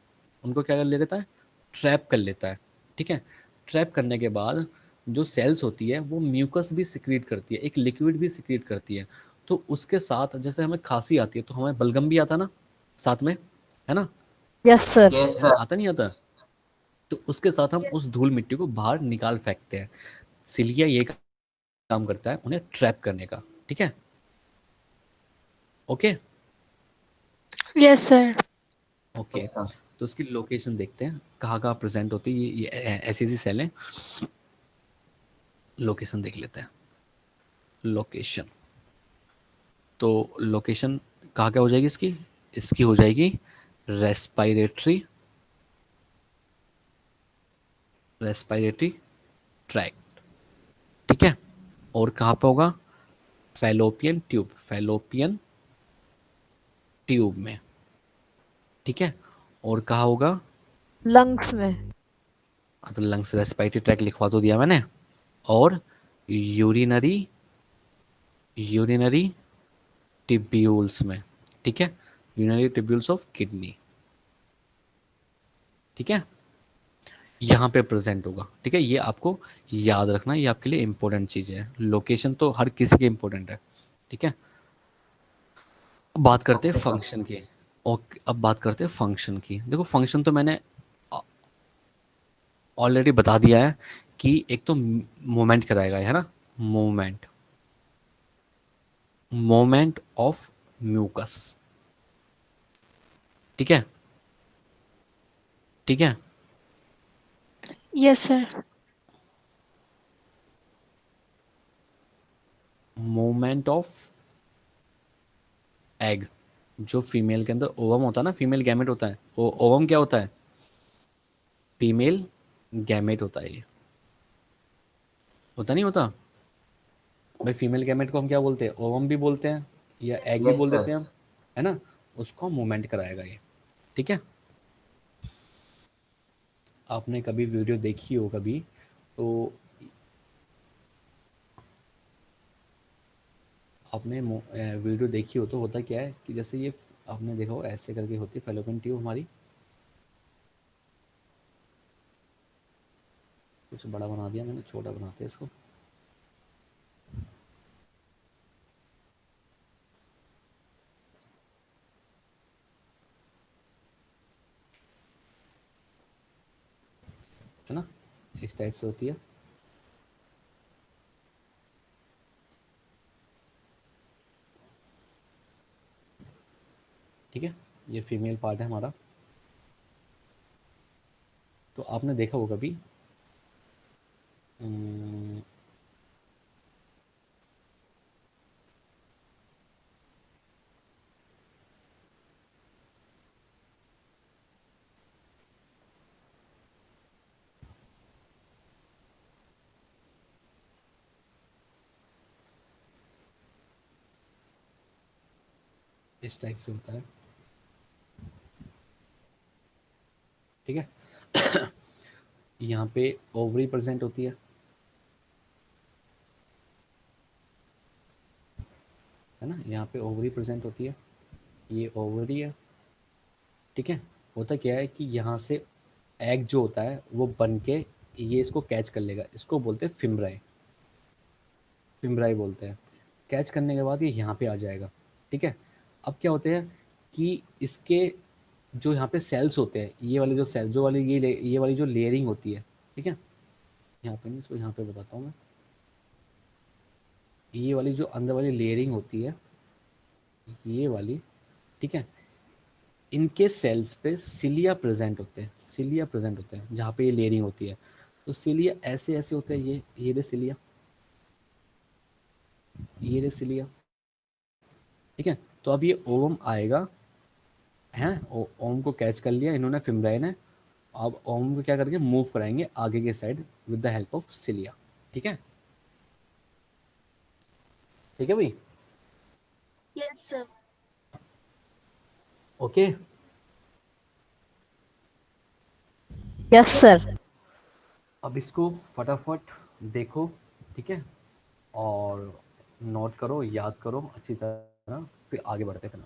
उनको क्या कर लेता है? ट्रैप कर लेता है, ठीक है। ट्रैप करने के बाद जो सेल्स होती है वो म्यूकस भी सिक्रीट करती है, एक लिक्विड भी सिक्रीट करती है। तो उसके साथ जैसे हमें खांसी आती है तो हमें बलगम भी आता ना साथ में, है ना, यस सर। Yes sir. आता नहीं आता? तो उसके साथ हम उस धूल मिट्टी को बाहर निकाल फेंकते हैं। सिलिया ये काम करता है उन्हें ट्रैप करने का, ठीक है, okay yes sir. Okay. Yes sir. तो उसकी लोकेशन देखते हैं कहाँ कहाँ प्रेजेंट होती है, ये ऐसी ऐसी सेल है। लोकेशन देख लेते हैं, लोकेशन, तो लोकेशन कहाँ क्या हो जाएगी इसकी? इसकी हो जाएगी रेस्पायरेटरी ट्रैक, ठीक है। और कहाँ पे होगा? फैलोपियन ट्यूब में, ठीक है। और कहाँ होगा? लंग्स में। हाँ, तो लंग्स, रेस्पिरेटरी ट्रैक लिखवा तो दिया मैंने। और यूरिनरी टिब्यूल्स में, ठीक है, यूरिनरी टिब्यूल्स ऑफ किडनी, ठीक है, यहाँ पे प्रेजेंट होगा, ठीक है। ये आपको याद रखना, ये आपके लिए इंपॉर्टेंट चीज़ है। लोकेशन तो हर किसी के इंपॉर्टेंट है, ठीक है। अब बात करते हैं ओके सर। फंक्शन की। ओके, अब बात करते हैं फंक्शन की। देखो फंक्शन तो मैंने ऑलरेडी बता दिया है कि एक तो मूवमेंट कराएगा, है ना, मूवमेंट ऑफ म्यूकस, ठीक है, ठीक है। Yes sir. Movement of egg, जो फीमेल के अंदर ओवम होता है ना, फीमेल गैमेट होता है, ओवम क्या होता है? फीमेल गैमेट होता है ये, होता नहीं होता भाई। फीमेल गैमेट को हम क्या बोलते हैं, ओवम भी बोलते हैं या एग भी यस बोल सर। देते हैं हम, है ना। उसको मूवमेंट कराएगा ये, ठीक है। आपने कभी वीडियो देखी हो कभी, तो आपने वीडियो देखी हो तो होता क्या है कि जैसे ये आपने देखा हो ऐसे करके होती है फेलोपियन ट्यूब हमारी। कुछ बड़ा बना दिया मैंने, छोटा बनाते हैं इसको। है ना, इस टाइप से होती है। ठीक है, ये फीमेल पार्ट है हमारा। तो आपने देखा हो कभी अम, इस टाइप से होता है, ठीक है। यहाँ पे ओवरी प्रेजेंट होती है ना, यहाँ पे ओवरी प्रेजेंट होती है, ये ओवरी है, ठीक है। होता क्या है कि यहाँ से एग जो होता है वो बन के ये इसको कैच कर लेगा, इसको बोलते हैं फिम्ब्राई, फिम्ब्राई बोलते हैं। कैच करने के बाद ये यहाँ पे आ जाएगा, ठीक है। अब क्या होते हैं कि इसके जो यहाँ पे सेल्स होते हैं, ये वाले जो सेल जो वाली ये वाली जो लेयरिंग होती है, ठीक है। यहाँ पे नहीं, इसको यहाँ पे बताता हूँ मैं। ये वाली जो अंदर वाली लेयरिंग होती है, ये वाली, ठीक है। इनके सेल्स पे सिलिया प्रेजेंट होते हैं, सिलिया प्रेजेंट होते हैं जहाँ पे ये लेयरिंग होती है। तो सिलिया ऐसे ऐसे होते हैं, ये रे सिलिया, ये रे सिलिया, ठीक है। तो अब ये ओवम आएगा, है। ओम को कैच कर लिया इन्होंने, फिम्ब्राई ने। अब ओम को क्या करके मूव कराएंगे आगे के side with the help of cilia, ठीक है। ठीक है भाई, Yes, sir. Okay. Yes sir. अब इसको फटाफट देखो, ठीक है, और नोट करो, याद करो अच्छी तरह, फिर आगे बढ़ते हैं।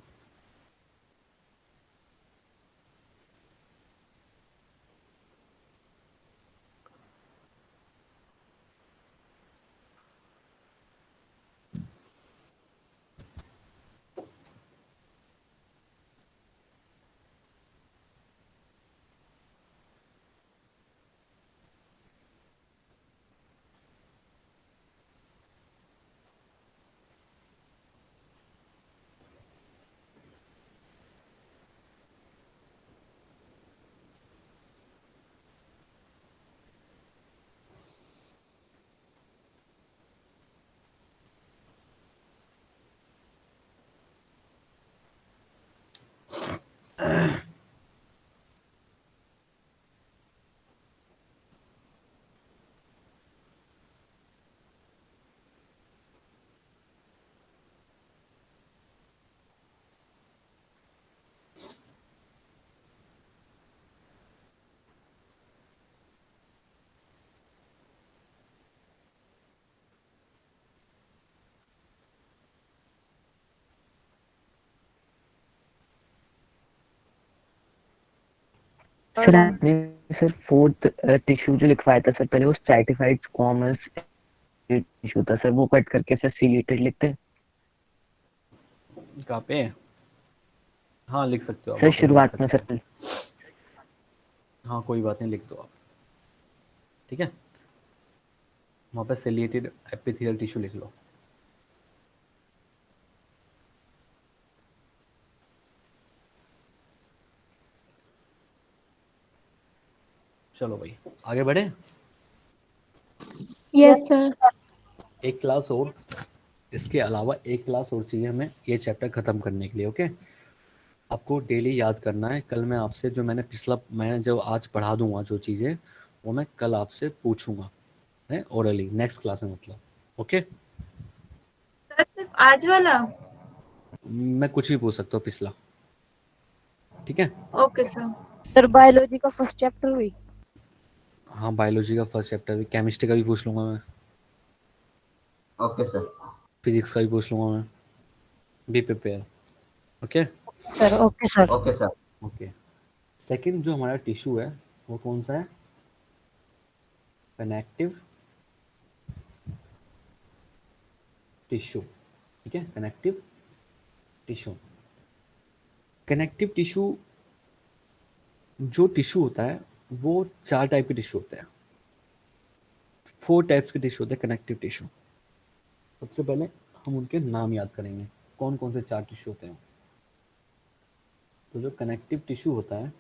सर आपने सर फोर्थ टिश्यू जो लिखवाया था सर पहले, वो स्ट्रैटिफाइड स्क्वामस टिश्यू था सर, वो कट करके सर सिलिएटेड लिखते हैं कहाँ पे? हाँ लिख सकते हो आप, सर वहाँ पे भी लिख शुरुआत में सकते सर। हैं। हाँ कोई बात नहीं, लिख दो आप, ठीक है। वहाँ पे सिलिएटेड एपिथेलियल टिश्यू लिख लो। चलो भाई आगे बढ़े। Yes, sir. एक क्लास और, इसके अलावा एक क्लास और चाहिए हमें ये चैप्टर ख़त्म करने के लिए, ओके। आपको डेली याद करना है। कल मैं आपसे जो मैंने जो आज पढ़ा दूंगा जो चीज़ें, वो मैं कल आपसे पूछूंगा, है ओरली, नेक्स्ट क्लास में मतलब। ओके, सर सिर्फ आज वाला? मैं कुछ भी पूछ सकता हूँ पिछला, ठीक है। Okay sir. सर बायोलॉजी का फर्स्ट चैप्टर हुई। हाँ, बायोलॉजी का फर्स्ट चैप्टर भी, केमिस्ट्री का भी पूछ लूँगा मैं, ओके सर। फिजिक्स का भी पूछ लूँगा मैं, be prepare. Okay sir okay sir. Okay sir. Okay. Second जो हमारा टिश्यू है वो कौन सा है? कनेक्टिव टिश्यू, ठीक है, कनेक्टिव टिश्यू। कनेक्टिव टिश्यू जो टिश्यू होता है वो 4 टाइप के टिश्यू होते हैं, 4 टाइप्स के टिश्यू होते हैं कनेक्टिव टिश्यू। सबसे पहले हम उनके नाम याद करेंगे, कौन कौन से 4 टिश्यू होते हैं। तो जो कनेक्टिव टिश्यू होता है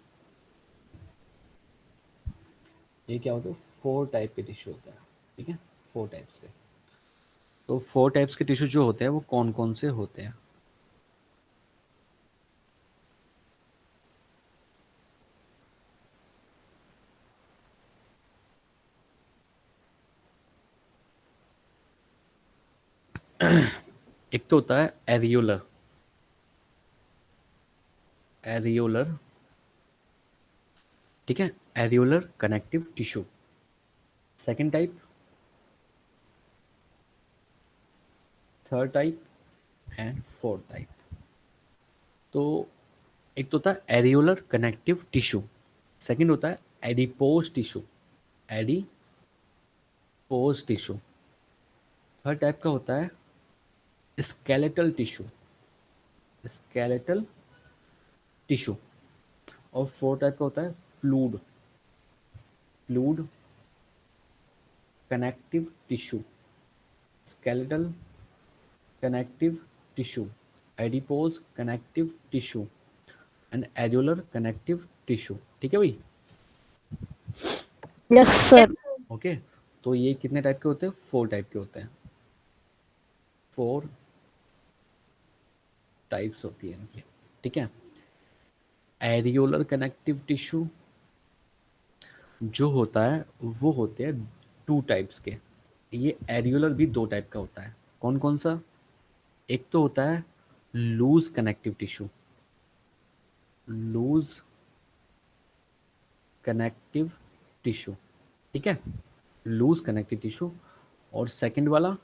ये क्या होता है? 4 टाइप के टिश्यू होता है, ठीक है, 4 टाइप्स के। तो 4 टाइप्स के टिश्यू जो होते हैं वो कौन कौन से होते हैं? एक तो होता है एरियोलर, एरियोलर, ठीक है, areolar connective tissue. Second type, third type and fourth type. तो एक तो होता है एरियोलर कनेक्टिव टिश्यू, सेकंड होता है adipose tissue, adipose tissue. Third type का होता है स्केलेटल टिश्यू, स्केलेटल टिश्यू। और फोर्थ टाइप का होता है fluid, fluid connective tissue, skeletal connective tissue, adipose connective tissue and areolar connective tissue. ठीक है भाई, यस सर। ओके। तो ये कितने टाइप के होते हैं? 4 टाइप के होते हैं, 4 टाइप्स होती है इनकी, ठीक है। एरियोलर कनेक्टिव टिश्यू जो होता है वो होते हैं 2 टाइप्स के। ये एरियोलर भी 2 टाइप का होता है, कौन कौन सा? एक तो होता है loose connective tissue, loose connective tissue, ठीक है, लूज कनेक्टिव टिश्यू। और सेकंड वाला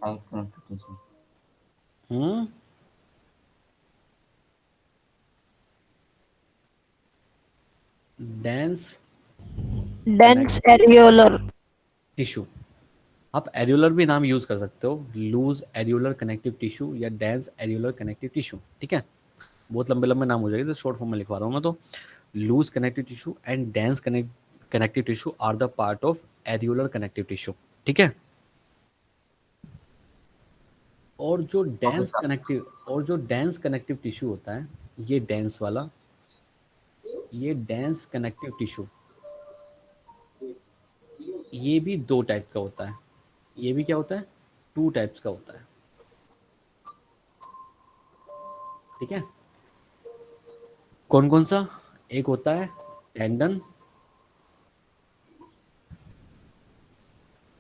type connective tissue. Dense dense areolar. Tissue. आप एरियोलर भी नाम यूज कर सकते हो, लूज एरियोलर कनेक्टिव टिश्यू या डेंस एरियोलर कनेक्टिव टिश्यू, ठीक है। बहुत लंबे लंबे नाम हो जाएंगे तो शॉर्ट फॉर्म में लिखवा रहा हूँ मैं। तो loose connective tissue and dense connective tissue are the part of areolar connective tissue, ठीक है। और ओके सर। जो डेंस कनेक्टिव टिश्यू होता है, ये डेंस वाला, ये डेंस कनेक्टिव टिश्यू, ये भी 2 टाइप का होता है। ये भी क्या होता है? 2 टाइप्स का होता है, ठीक है। कौन कौन सा? एक होता है टेंडन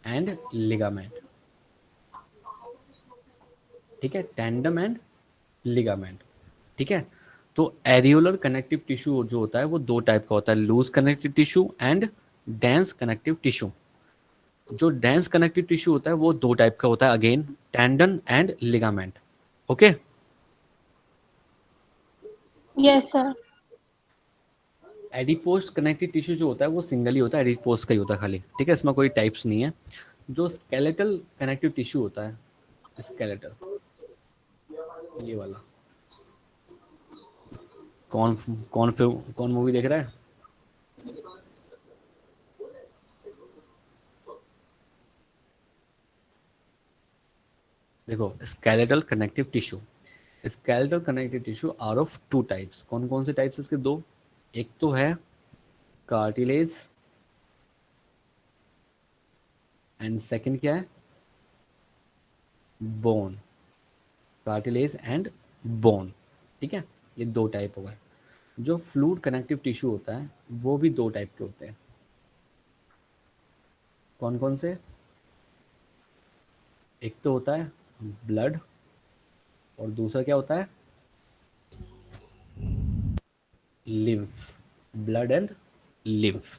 एंड लिगामेंट, ठीक है, टेंडम एंड लिगामेंट, ठीक है। तो एरियोलर कनेक्टिव टिश्यू जो होता है वो 2 टाइप का होता है, loose connective tissue and dense connective tissue. जो डेंस कनेक्टिव टिश्यू होता है वो 2 टाइप का होता है, again tendon and ligament, okay. Yes, sir. Adipose connective tissue जो होता है वो सिंगल ही होता है, एडिपोज का ही होता है खाली, ठीक है, इसमें कोई टाइप्स नहीं है। जो स्केलेटल कनेक्टिव टिश्यू होता है, स्केलेटल, ये वाला, कौन कौन मूवी देख रहा है? देखो, skeletal connective tissue, skeletal connective tissue are of 2 types. कौन कौन से टाइप्स? इसके 2। एक तो है कार्टिलेज एंड सेकंड क्या है? बोन, कार्टिलेज एंड बोन, ठीक है, ये 2 टाइप हो गए। जो फ्लूइड कनेक्टिव टिश्यू होता है वो भी दो टाइप के होते हैं। कौन कौन से? एक तो होता है ब्लड, और दूसरा क्या होता है? लिम्फ। Blood and lymph.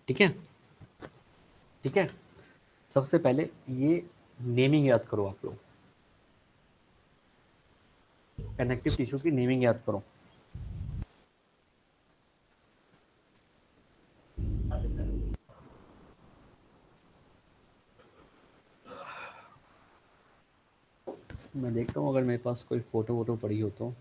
ठीक है, ठीक है। सबसे पहले ये नेमिंग याद करो आप लोग, कनेक्टिव टिश्यू की नेमिंग याद करो। मैं देखता हूँ अगर मेरे पास कोई फोटो वोटो पड़ी हो तो।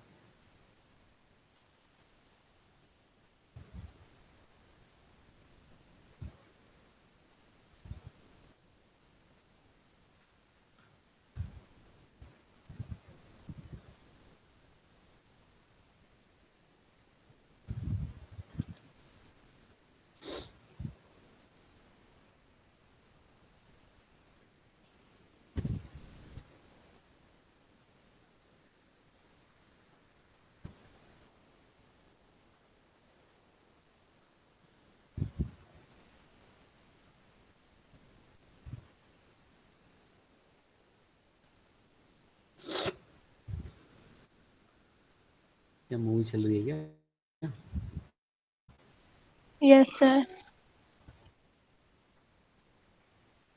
क्या मूवी चल रही है क्या? Yes, sir.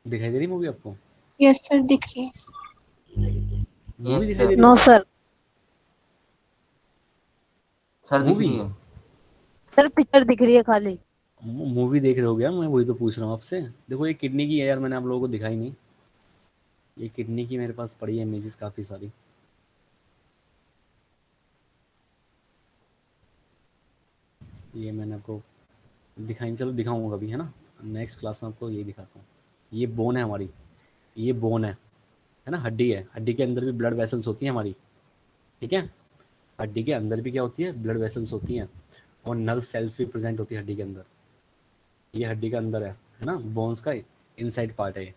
दिखाई दे रही मूवी आपको? Yes, sir. दिख रही है। मूवी Yes, दिखाई दे sir. रही नो है? सर। सर दिख मूवी? रही है। सर पिक्चर दिख रही है खाली। मूवी देख रहे हो क्या? मैं वही तो पूछ रहा हूँ आपसे। देखो ये किडनी की है यार, मैंने आप लोगों को दिखाई नहीं। ये किडनी की मेरे पास पड़ी है इमेजेस काफ़ी सारी। ये मैंने आपको दिखाई, चलो दिखाऊंगा कभी, है ना। नेक्स्ट क्लास में आपको ये दिखाता हूँ। ये बोन है हमारी, ये बोन है ना, हड्डी है। हड्डी के अंदर भी ब्लड वेसल्स होती हैं हमारी, ठीक है। हड्डी के अंदर भी क्या होती है? ब्लड वेसल्स होती हैं, और नर्व सेल्स भी प्रेजेंट होती है हड्डी के अंदर। ये हड्डी का अंदर है ना, बोन्स का इनसाइड पार्ट है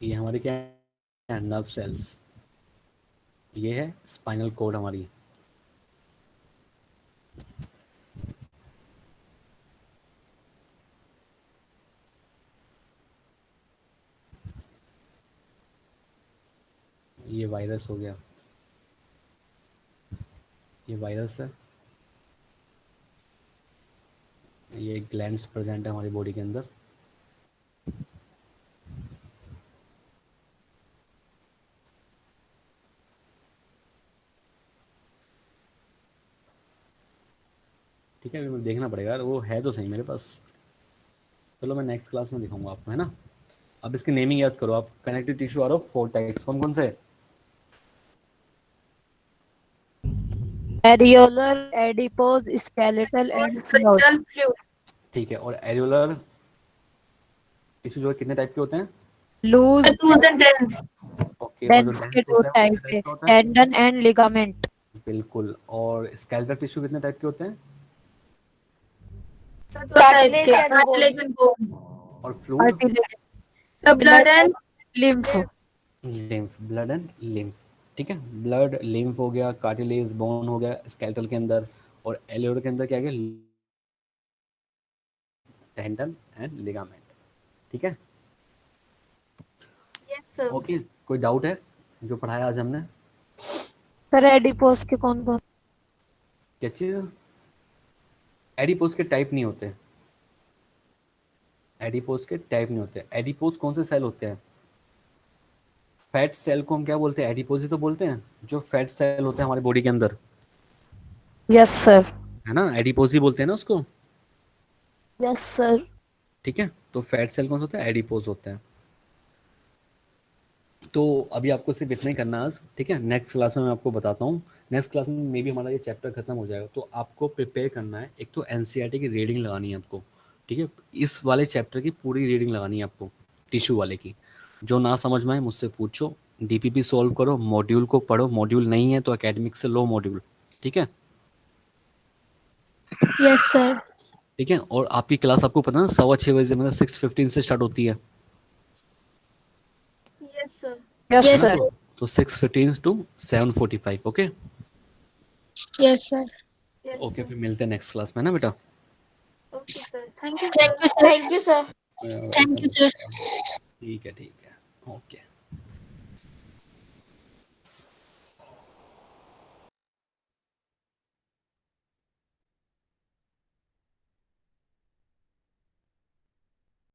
ये हमारे क्या है? Nerve cells. ये है स्पाइनल कोड हमारी। ये वायरस हो गया, ये वायरस है। ये ग्लैंड्स प्रेजेंट है हमारी बॉडी के अंदर। ठीक है, अभी मुझे देखना पड़ेगा यार, वो है तो सही मेरे पास। चलो मैं नेक्स्ट क्लास में दिखाऊंगा आपको, है ना। अब इसकी नेमिंग याद करो आप। Connective tissue are of 4 types. कौन कौन से? Areolar, adipose, skeletal and fluid. ठीक है, और एरियोलर टिश्यू जो है कितने टाइप के होते हैं? लूज, ओके, और जो डेंस के डेंस दो होता है वो टाइप कितने है, टाइप का होता है? Tendon and ligament. बिल्कुल। और स्केलेटल टिश्यू कितने टाइप के होते हैं? और fluid? Cartilage, blood and lymph. Lymph, blood and lymph. ठीक है, ब्लड, लिम्फ हो गया, कार्टिलेज, बोन हो गया स्केलेटल के अंदर, और एलियोर के अंदर क्या गया? Tendon and ligament. ठीक है, ओके। कोई डाउट है जो पढ़ाया आज हमने? सर एडिपोज के कौन कौन? क्या चीज? एडिपोज के टाइप नहीं होते। एडिपोज के टाइप नहीं होते। एडिपोज कौन से सेल होते हैं? फैट सेल को हम क्या बोलते हैं? एडिपोज ही तो बोलते हैं। जो फैट सेल होते हैं हमारे बॉडी के अंदर, यस सर। है ना, एडिपोज ही बोलते हैं ना उसको। Yes sir. ठीक है, तो फैट सेल कौन सा होता है? एडिपोज होते हैं। तो अभी आपको सिर्फ इतना ही करना है आज, ठीक है। नेक्स्ट क्लास में मैं आपको बताता हूँ। नेक्स्ट क्लास में मे भी हमारा ये चैप्टर खत्म हो जाएगा, तो आपको प्रिपेयर करना है। एक तो एनसीईआरटी की रीडिंग लगानी है आपको, ठीक है। इस वाले चैप्टर की पूरी रीडिंग लगानी है आपको, टिश्यू वाले की। जो ना समझ में आए मुझसे पूछो, डीपीपी सॉल्व करो, मॉड्यूल को पढ़ो। मॉड्यूल नहीं है तो एकेडमिक से लो मॉड्यूल, ठीक है। Yes, sir. ठीक है, और आपकी क्लास आपको पता है ना 6:15 मतलब 6:15 से स्टार्ट होती है यस Yes, है ना। सर। तो 6:15 to 7:45, okay. Yes, sir. Okay, फिर मिलते हैं नेक्स्ट क्लास में ना बेटा। Okay, sir. Thank you, Thank sir. you, sir. Thank you, sir. Welcome. Thank you, sir. ठीक है, ठीक है, ओके।